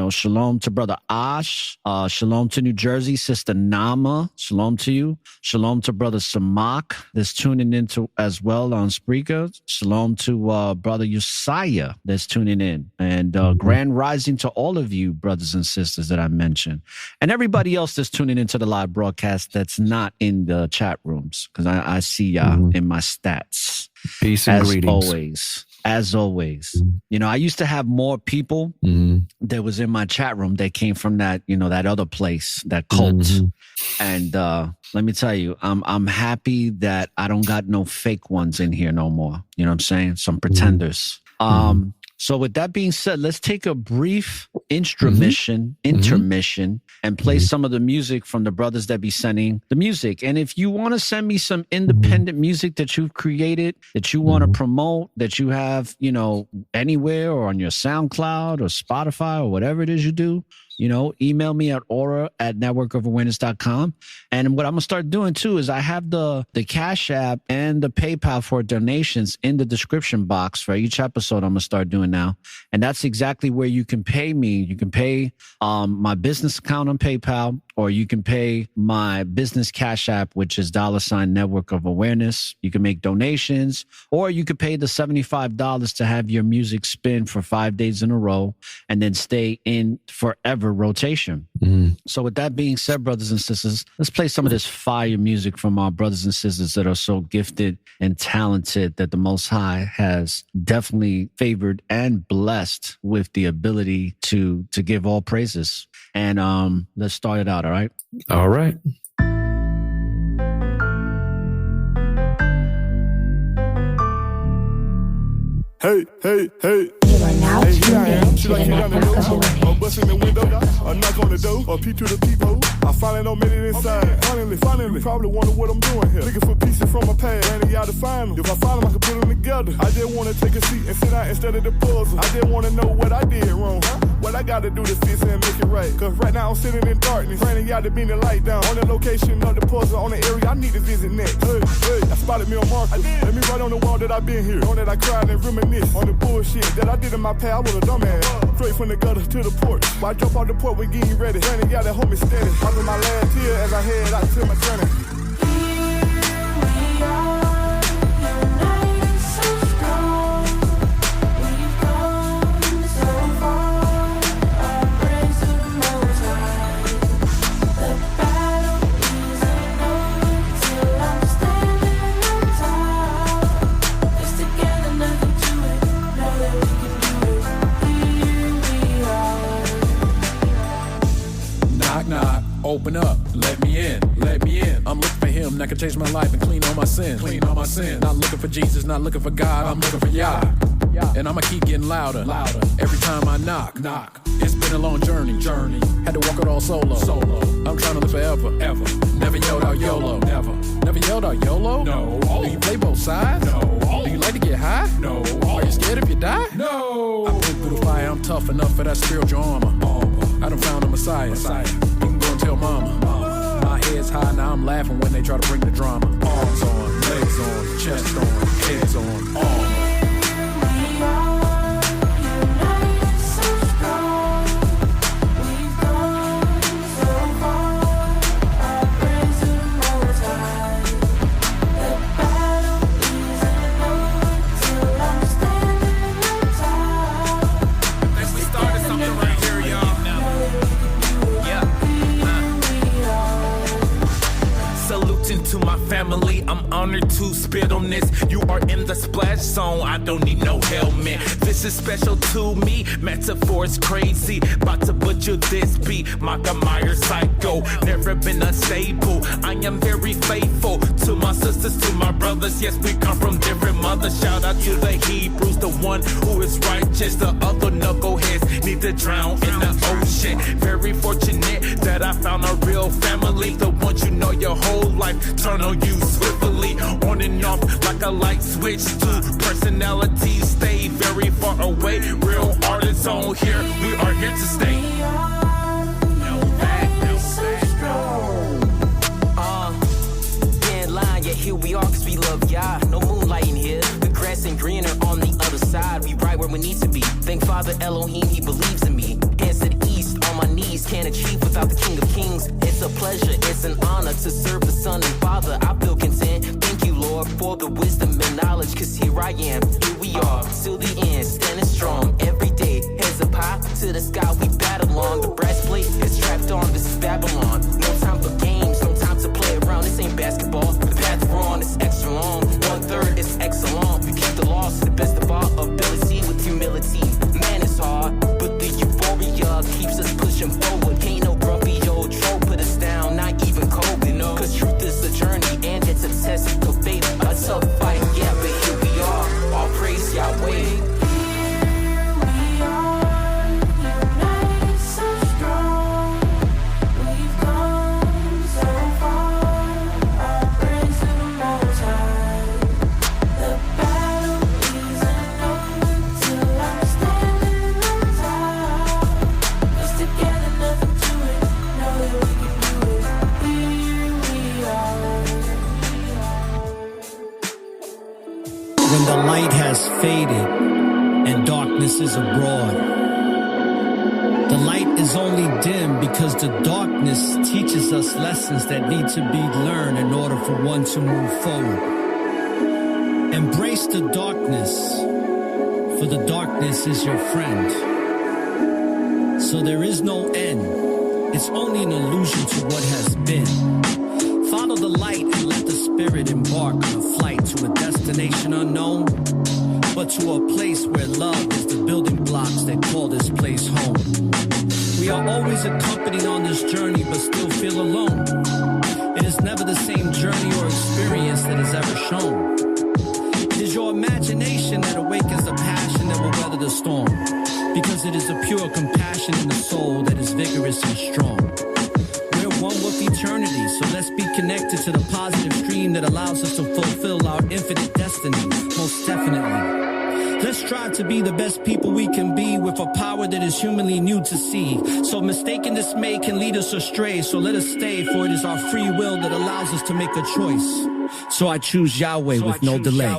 [SPEAKER 4] Shalom to Brother Ash. Shalom to New Jersey, Sister Nama. Shalom to you. Shalom to Brother Samak that's tuning in as well on Spreaker. Shalom to Brother Josiah that's tuning in. And grand rising to all of you brothers and sisters that I mentioned. And everybody else that's tuning into the live broadcast that's not in the chat rooms, because I see y'all in my stats.
[SPEAKER 5] Peace and greetings.
[SPEAKER 4] As always, I used to have more people that was in my chat room that came from that, that other place, that cult. And let me tell you, I'm happy that I don't got no fake ones in here no more. You know what I'm saying? Some pretenders. So with that being said, let's take a brief intermission, and play some of the music from the brothers that be sending the music. And if you want to send me some independent music that you've created, that you want to promote, that you have, you know, anywhere or on your SoundCloud or Spotify or whatever it is you do, you know, email me at aura@networkofawareness.com. And what I'm going to start doing too is I have the Cash App and the PayPal for donations in the description box for each episode I'm going to start doing now. And that's exactly where you can pay me. You can pay my business account on PayPal, or you can pay my business Cash App, which is $ Network of Awareness. You can make donations, or you could pay the $75 to have your music spin for 5 days in a row and then stay in forever rotation. So with that being said, brothers and sisters, let's play some of this fire music from our brothers and sisters that are so gifted and talented, that the Most High has definitely favored and blessed with the ability to give all praises. And let's start it out. All right.
[SPEAKER 5] All right.
[SPEAKER 9] Hey, hey, hey.
[SPEAKER 10] You are now tuned in to the Network of Awareness.
[SPEAKER 9] I'm busting the window, a knock on the door, a peep to the peephole. I finally don't made it inside. Finally, you probably wonder what I'm doing here. Looking for pieces from my past, and y'all to find them. If I find them, I can put them together. I just want to take a seat and sit out instead of the puzzle. I just want to know what I did wrong, what I got to do to fix it and make it right. Cause right now I'm sitting in darkness, praying y'all to beam the light down. On the location of the puzzle, on the area I need to visit next. Hey, I spotted me on Marcus. Let me write on the wall that I've been here. On that I cried and reminisce on the bullshit that I did in my past. I was a dumbass. Straight from the gutter to the porch. While I jump off the porch, we getting ready. Running, y'all that hold me steady. Popping my last tear as I head out to my journey.
[SPEAKER 11] Open up, let me in, let me in. I'm looking for him that can change my life and clean all my sins. Clean all my sins. Not looking for Jesus, not looking for God, I'm looking for Yah. And I'ma keep getting louder, louder. Every time I knock. It's been a long journey. Had to walk it all solo. I'm trying to live forever, ever. Never yelled out YOLO. Never yelled out YOLO? No. Do you play both sides? No. Do you like to get high? No. Are you scared if you die? No. I've been through the fire, I'm tough enough for that spiritual armor. I done found a Messiah. Tell mama, my head's high, now I'm laughing when they try to bring the drama. Arms on, legs on, chest on, heads on, all.
[SPEAKER 12] Family, I'm honored to spit on this. You are in the splash zone, I don't need no helmet. This is special to me, metaphors crazy. About to butcher this beat, Micah Myers psycho. Never been unstable, I am very faithful to my sisters, to my brothers. Yes, we come from different mothers. Shout out to the Hebrews, the one who is righteous. The other knuckleheads need to drown in the ocean. Very fortunate that I found a real family, the ones you know your whole life. Turn on you swiftly, on and off like a light switch. Two personalities stay very far away. Real artists on here, we are here to stay.
[SPEAKER 13] Can't lie, yeah, here we are, cause we love Yah. No moonlight in here, the grass ain't greener on the other side. We right where we need to be. Thank Father Elohim, he believes in me. Hands to the east, on my knees, can't achieve without the King of Kings. It's a pleasure, it's an honor to serve the Son and Father. I feel content, thank you Lord for the wisdom and knowledge. Cause here I am, here we are, till the end, standing strong. Every day, heads up high, to the sky we battle on. The breastplate is strapped on, this is Babylon. No time for games, no time to play around. This ain't basketball, the path we're on is extra long. 1/3 is excellent, we keep the loss to the best of our ability with humility. Man, it's hard, but the euphoria keeps us pushing forward. Ain't no grumpy old troll put us down, not even cold, you know. Cause truth is a journey and it's a test of faith. A tough fight, yeah, but here we are. All praise Yahweh.
[SPEAKER 14] darkness is abroad. The light is only dim because the darkness teaches us lessons that need to be learned in order for one to move forward. Embrace the darkness, for the darkness is your friend. So there is no end. It's only an illusion to what has been. Follow the light and let the spirit embark on a flight to a destination unknown, but to a place where love is the building blocks that call this place home. We are always accompanied on this journey, but still feel alone. It is never the same journey or experience that is ever shown. It is your imagination that awakens the passion that will weather the storm, because it is the pure compassion in the soul that is vigorous and strong. We're one with eternity, so let's be connected to the positive stream that allows us to fulfill our infinite destiny, most definitely. Let's strive to be the best people we can be with a power that is humanly new to see. So mistaken dismay can lead us astray, so let us stay, for it is our free will that allows us to make a choice. So I choose Yahweh with no delay.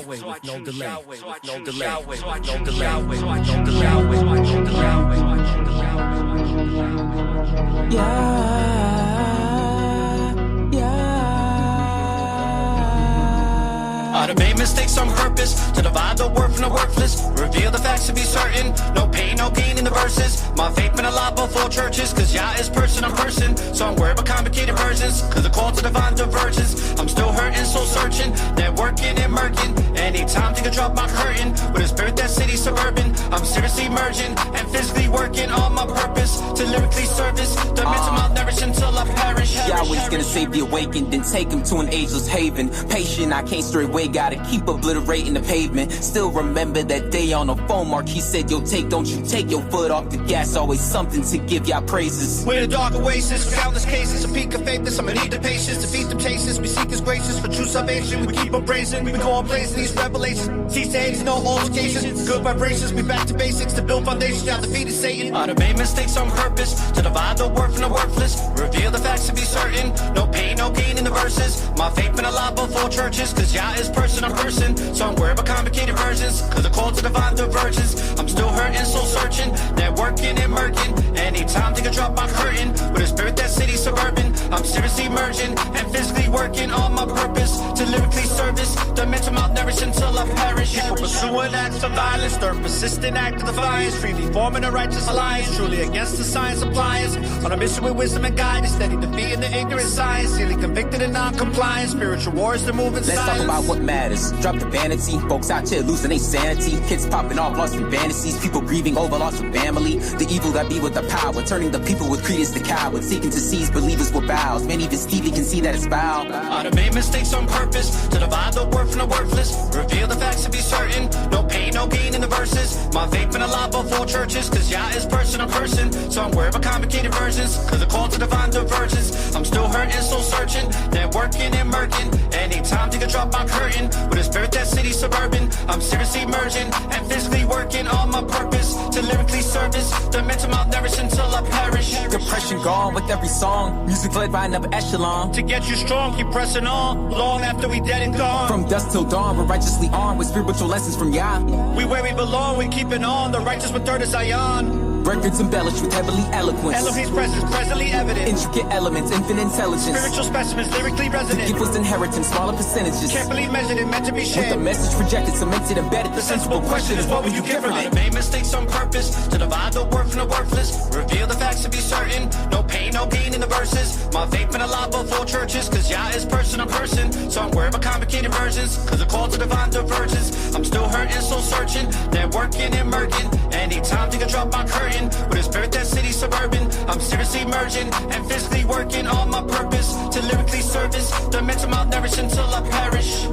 [SPEAKER 15] I'd have made mistakes on purpose to divide the word from the worthless. Reveal the facts to be certain. No pain, no gain in the verses. My faith been alive before churches, cause Yah is person on person. So I'm worried about complicated versions, cause the call to divine divergence. I'm still hurting, soul searching, networking and murking. Anytime to drop my curtain, with a spirit that city suburban. I'm seriously merging and physically working on my purpose to lyrically service the mental malnourishing till I perish.
[SPEAKER 13] Yahweh's gonna save the awakened, then take him to an ageless haven. Patient, I can't stray away, gotta keep obliterating the pavement. Still remember that day on the phone, Mark, he said, yo, don't you take your foot off the gas. Always something to give y'all praises.
[SPEAKER 15] We're the dark oasis, countless cases, a peak of faithless. I'ma need the patience, defeat them chases. We seek his graces for true salvation. We keep on praising, we go on blazing these revelations. Cease to hate, no altercations. Good vibrations, we back to basics to build foundations. Now defeated Satan. I'd have made mistakes on purpose to divide the word from the worthless. Reveal the facts to be certain. No pain, no gain in the verses. My faith been alive before churches, cause Yah is person on person. So I'm worried about complicated versions, cause the call to divine divergence. I'm still hurting, soul searching, networking and murking. Anytime to drop my curtain, with a spirit that city suburban. I'm seriously merging and physically working on my purpose to lyrically service the mental malnourishing till I perish. People pursuing acts of violence, third persistent act of defiance, freely forming a righteous alliance, truly against the science appliance. On a mission with wisdom and guidance, steady defeating the ignorant science, sealy convicted and non-compliant. Spiritual wars that move in silence.
[SPEAKER 13] Let's talk about what matters. Drop the vanity, folks out here losing their sanity. Kids popping off, lost in fantasies. People grieving over loss of family. The evil that be with the power, turning the people with credence to cowards, seeking to seize believers with vows. Man, even Stevie can see that it's foul.
[SPEAKER 15] I'd have made mistakes on purpose to divide the word from the worthless. Reveal the facts to be certain. No pain, no gain in the verses. My faith been alive before churches, cause Yah is person on person. So I'm worried about complicated versions, cause the call to divine divergence. I'm still hurting, soul searching, networking and murking. Anytime to drop my curtain, with a spirit that city suburban. I'm seriously merging and physically working on my purpose to lyrically service the mental malnourishing till I perish.
[SPEAKER 13] Depression gone with every song. Music led by another echelon.
[SPEAKER 15] To get you strong, keep pressing on, long after we dead and gone.
[SPEAKER 13] From dusk till dawn, we're righteously armed with spiritual lessons from Yah.
[SPEAKER 15] We where we belong, we keeping on. The righteous return to Zion.
[SPEAKER 13] Records embellished with heavenly eloquence.
[SPEAKER 15] Elohim's presence presently evident.
[SPEAKER 13] Intricate elements, infinite intelligence.
[SPEAKER 15] Spiritual specimens lyrically resonant.
[SPEAKER 13] The gift was inheritance, smaller percentages.
[SPEAKER 15] Carefully measured and meant to be shared.
[SPEAKER 13] With the message projected, cemented, embedded.
[SPEAKER 15] The sensible question is, what will you give from it? I made mistakes on purpose to divide the word from the worthless. Reveal the facts to be certain. No pain, no gain in the verses. My faith been alive before churches, cause Yah is person on person. So I'm worried about complicated versions, cause the call to divine divergence. I'm still hurting, soul searching, networking and murking. Anytime to drop my curtain, with a spirit that city suburban. I'm seriously merging and physically working on my purpose to lyrically service the mental malnourishing till I perish.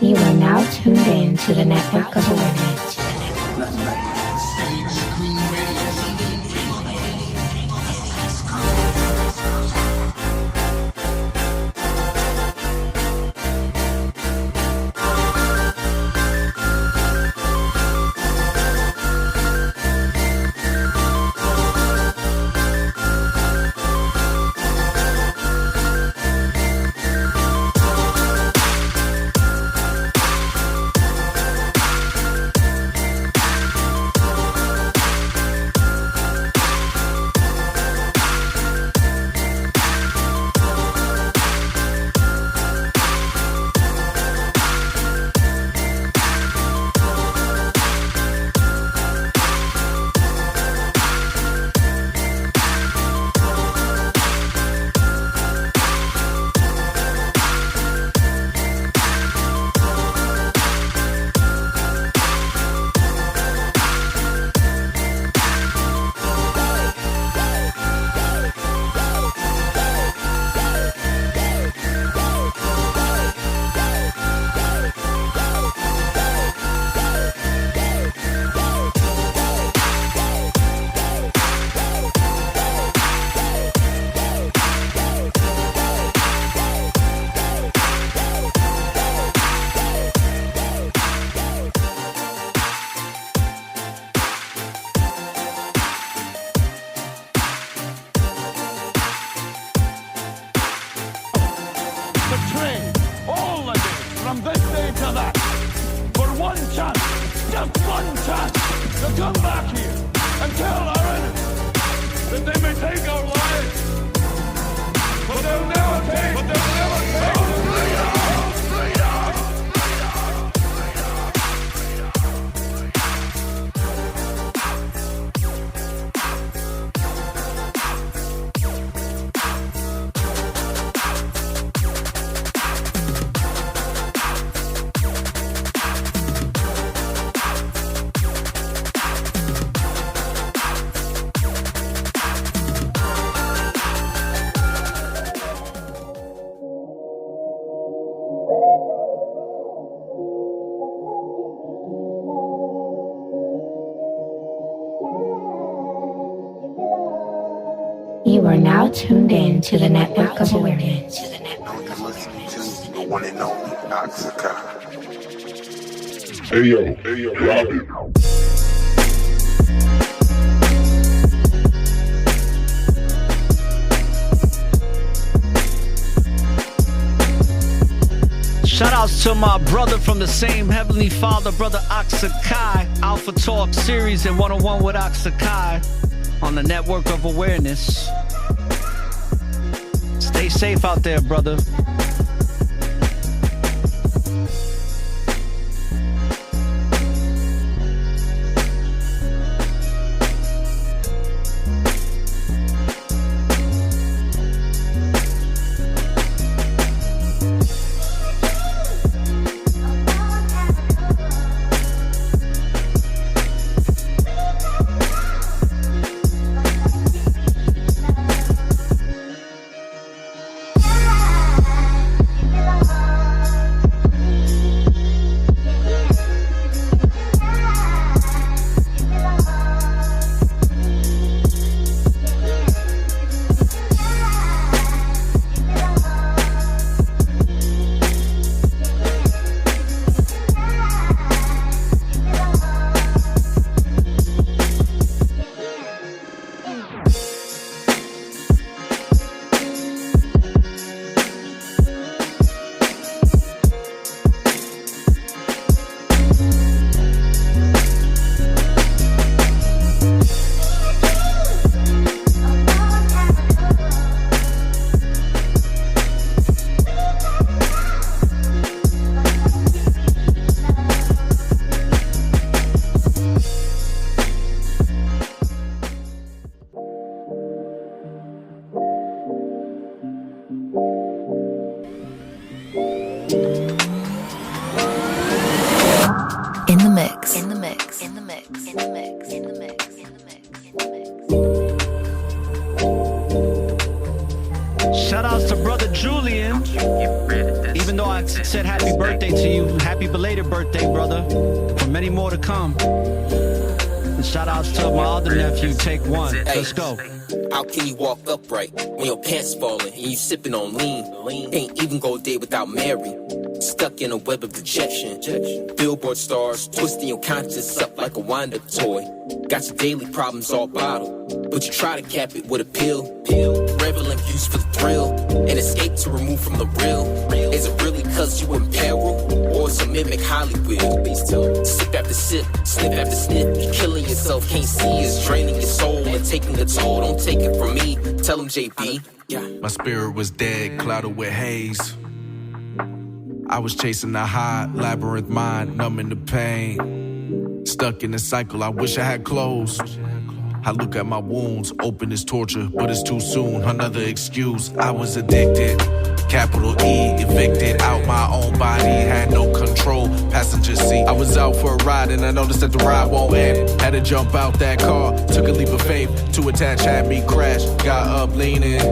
[SPEAKER 10] You are now tuned in to the Network of Awareness.
[SPEAKER 9] listening to that. For one chance, just one chance, to come back here and tell our enemies that they may take our lives, but they'll never take our freedom.
[SPEAKER 10] You are now tuned in to the Network of Awareness.
[SPEAKER 16] One and only Oxycontin.
[SPEAKER 1] Hey yo, Robbie.
[SPEAKER 4] Shout outs to my brother from the same Heavenly Father, brother Oxykai, Alpha Talk series and 101 with Oxykai on the Network of Awareness. Stay safe out there, brother. Shout outs to brother Julian. Even though I said happy birthday to you, happy belated birthday, brother. For many more to come. And shout outs to my other nephew, Take One. Let's go.
[SPEAKER 13] How can you walk upright when your pants falling and you sipping on lean? Can't even go a day without Mary. Stuck in a web of rejection. Billboard stars twisting your conscience up like a wind-up toy. Got your daily problems all bottled, but you try to cap it with a pill. Reveling views for the thrill, and escape to remove from the real. Is it really cause you in peril, or is it mimic Hollywood? Sip after sip, snip after snip. You're killing yourself, can't see it's draining your soul and taking a toll. Don't take it from me, tell him JB.
[SPEAKER 17] My spirit was dead, clouded with haze. I was chasing a high, labyrinth mind, numbing the pain. Stuck in a cycle, I wish I had closed. I look at my wounds, open as torture, but it's too soon. Another excuse, I was addicted. Capital E, evicted out my own body, had no control, passenger seat. I was out for a ride and I noticed that the ride won't end. Had to jump out that car, took a leap of faith. To attach had me crash, got up leaning,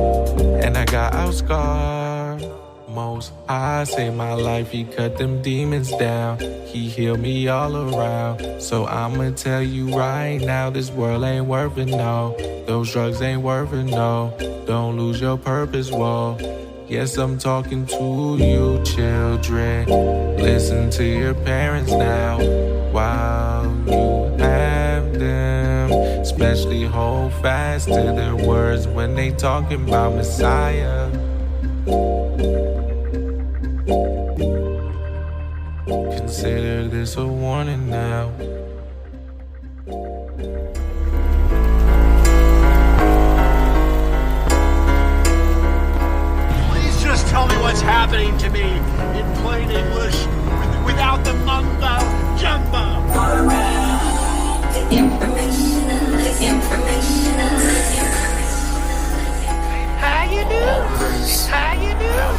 [SPEAKER 17] and I got out scarred. Most I say my life, he cut them demons down. He healed me all around. So I'ma tell you right now, this world ain't worth it, no. Those drugs ain't worth it, no. Don't lose your purpose, whoa. Yes, I'm talking to you, children. Listen to your parents now while you have them. Especially hold fast to their words when they talking about Messiah. Consider this a warning now.
[SPEAKER 2] Please just tell me what's happening to me in plain English without the mumbo jumbo.
[SPEAKER 13] How you doing? How you doing?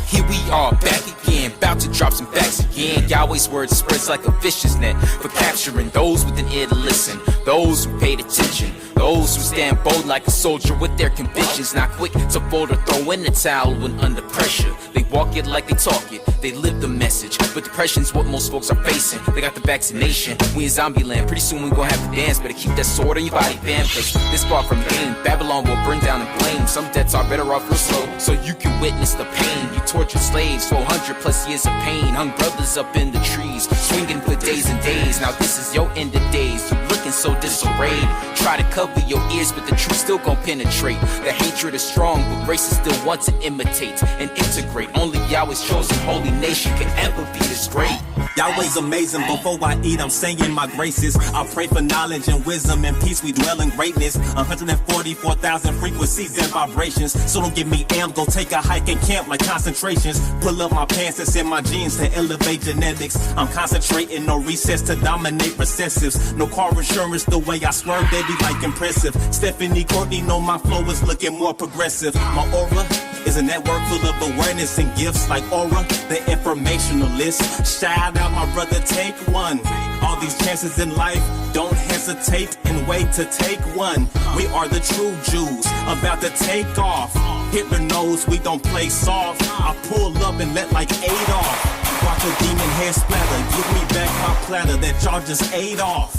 [SPEAKER 13] Here we are back again, about to drop some facts again. Yahweh's word spreads like a fish's net for capturing those with an ear to listen, those who paid attention, those who stand bold like a soldier with their convictions, not quick to fold or throw in the towel when under pressure. They walk it like they talk it, they live the message, but depression's what most folks are facing. They got the vaccination, we in zombie land, pretty soon we gon' have to dance. Better keep that sword in your body, fam, cause this far from the game, Babylon will burn down and blame. Some deaths are better off real slow, so you can witness the pain. You tortured slaves, 400 plus years of pain, hung brothers up in the trees, swinging for days and days. Now this is your end of days, you looking so disarrayed. Try to cover your ears, but the truth still gon' penetrate. The hatred is strong, but races still want to imitate and integrate. Only Yahweh's chosen holy nation can ever be this great.
[SPEAKER 3] Yahweh's amazing. Before I eat, I'm saying my graces. I pray for knowledge and wisdom and peace. We dwell in greatness. 144,000 frequencies and vibrations. So don't get me amped. Go take a hike and camp like concentrations. Pull up my pants and send my genes to elevate genetics. I'm concentrating, no recess to dominate recessives. No car insurance, the way I swerve, they be like impressive. Stephanie Courtney know my flow is looking more progressive. My aura is a network full of awareness and gifts like Aura, the informationalist. Shout out my brother, take one. All these chances in life, don't hesitate and wait to take one. We are the true Jews, about to take off. Hitler knows we don't play soft. I pull up and let like 8 off. Watch a demon head splatter, give me back my platter that y'all just ate off.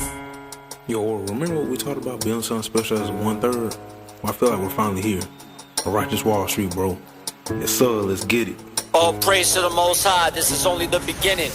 [SPEAKER 18] Yo, remember what we talked about building something special as 1/3? Well, I feel like we're finally here. A righteous Wall Street, bro. Yes, sir, let's get it.
[SPEAKER 19] All praise to the Most High, this is only the beginning.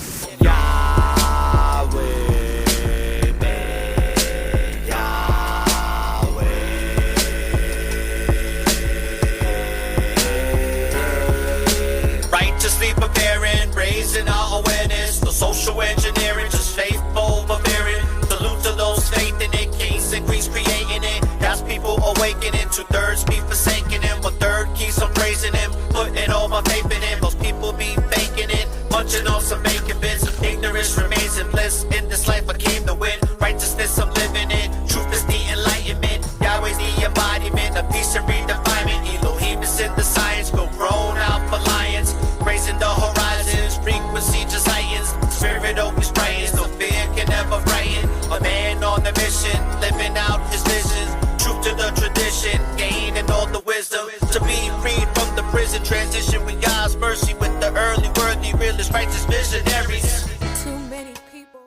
[SPEAKER 20] Righteously preparing, raising our awareness. No social engineering, just faithful forbearing. Salute to those faith in it, kings and queens creating it. That's people awakening, 2/3 be forsaking him. 1/3 keeps on praising him, putting all my faith in him. Most people be faking it, munching on some bacon bits. Ignorance remains in bliss. In this life I came to win. Righteousness I'm living in. Truth is the enlightenment. Yahweh's the embodiment of peace and redefinement. Elohim is in the science, go grown out for lions. Raising the horizons, frequency just heightens. Spirit always brightens, no fear can ever frighten. A man on a mission, living out his visions. Truth to the tradition, gaining all the wisdom. To be freed from the prison, transition with God's mercy. With the early worthy, realist, righteous visionaries.
[SPEAKER 21] Too many people.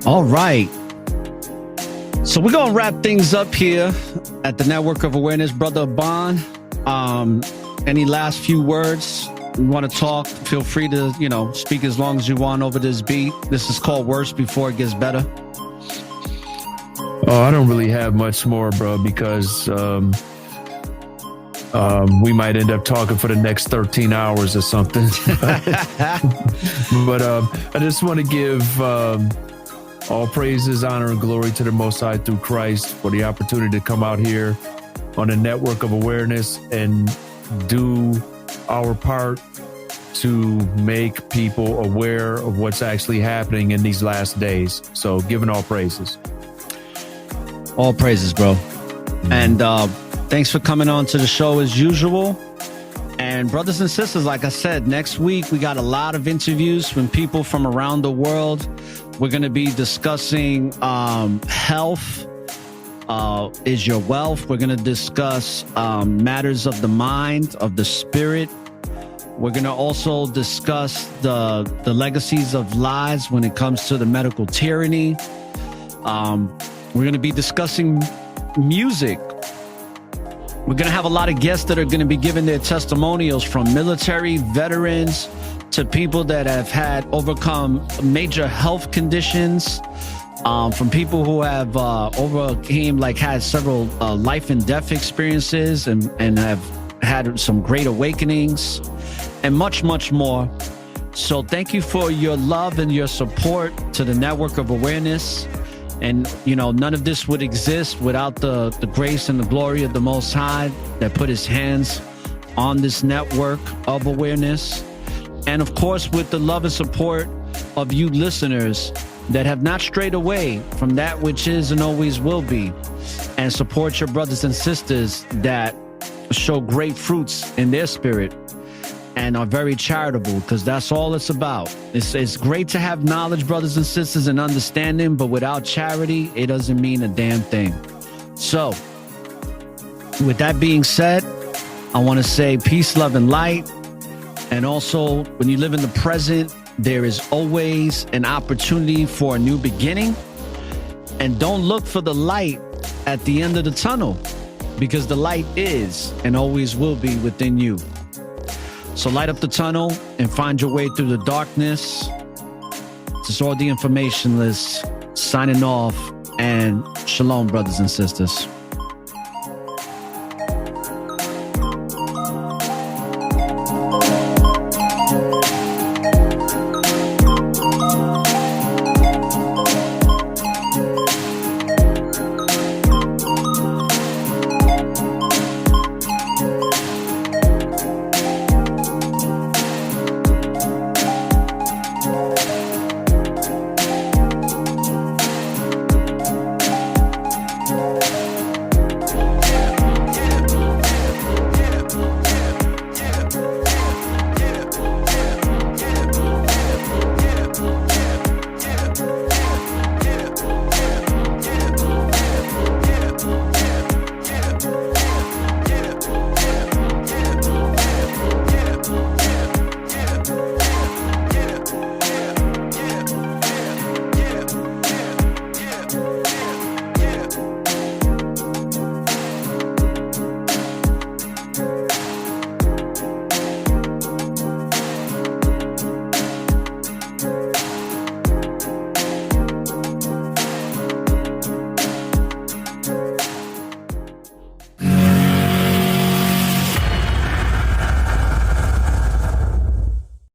[SPEAKER 4] All right. So we're going to wrap things up here at the Network of Awareness. Brother Bon, any last few words? You want to talk? Feel free to, speak as long as you want over this beat. This is called Worse Before It Gets Better.
[SPEAKER 5] Oh, I don't really have much more, bro, because we might end up talking for the next 13 hours or something. But I just want to give all praises, honor, and glory to the Most High through Christ for the opportunity to come out here on the Network of Awareness and do our part to make people aware of what's actually happening in these last days. So giving all praises.
[SPEAKER 4] All praises, bro. And thanks for coming on to the show as usual. And brothers and sisters, like I said, next week we got a lot of interviews from people from around the world. We're going to be discussing health is your wealth. We're going to discuss matters of the mind, of the spirit. We're going to also discuss the legacies of lies when it comes to the medical tyranny. We're going to be discussing music. We're going to have a lot of guests that are going to be giving their testimonials, from military, veterans, to people that have had overcome major health conditions, from people who have had several life and death experiences and have had some great awakenings, and much, much more. So thank you for your love and your support to the Network of Awareness. And, none of this would exist without the grace and the glory of the Most High that put his hands on this network of awareness. And of course, with the love and support of you listeners that have not strayed away from that which is and always will be, and support your brothers and sisters that show great fruits in their spirit and are very charitable, because that's all it's about. It's great to have knowledge, brothers and sisters, and understanding, but without charity, it doesn't mean a damn thing. So, with that being said, I want to say peace, love, and light. And also, when you live in the present, there is always an opportunity for a new beginning. And don't look for the light at the end of the tunnel, because the light is and always will be within you. So light up the tunnel and find your way through the darkness. This is All the Informationalists signing off, and shalom, brothers and sisters.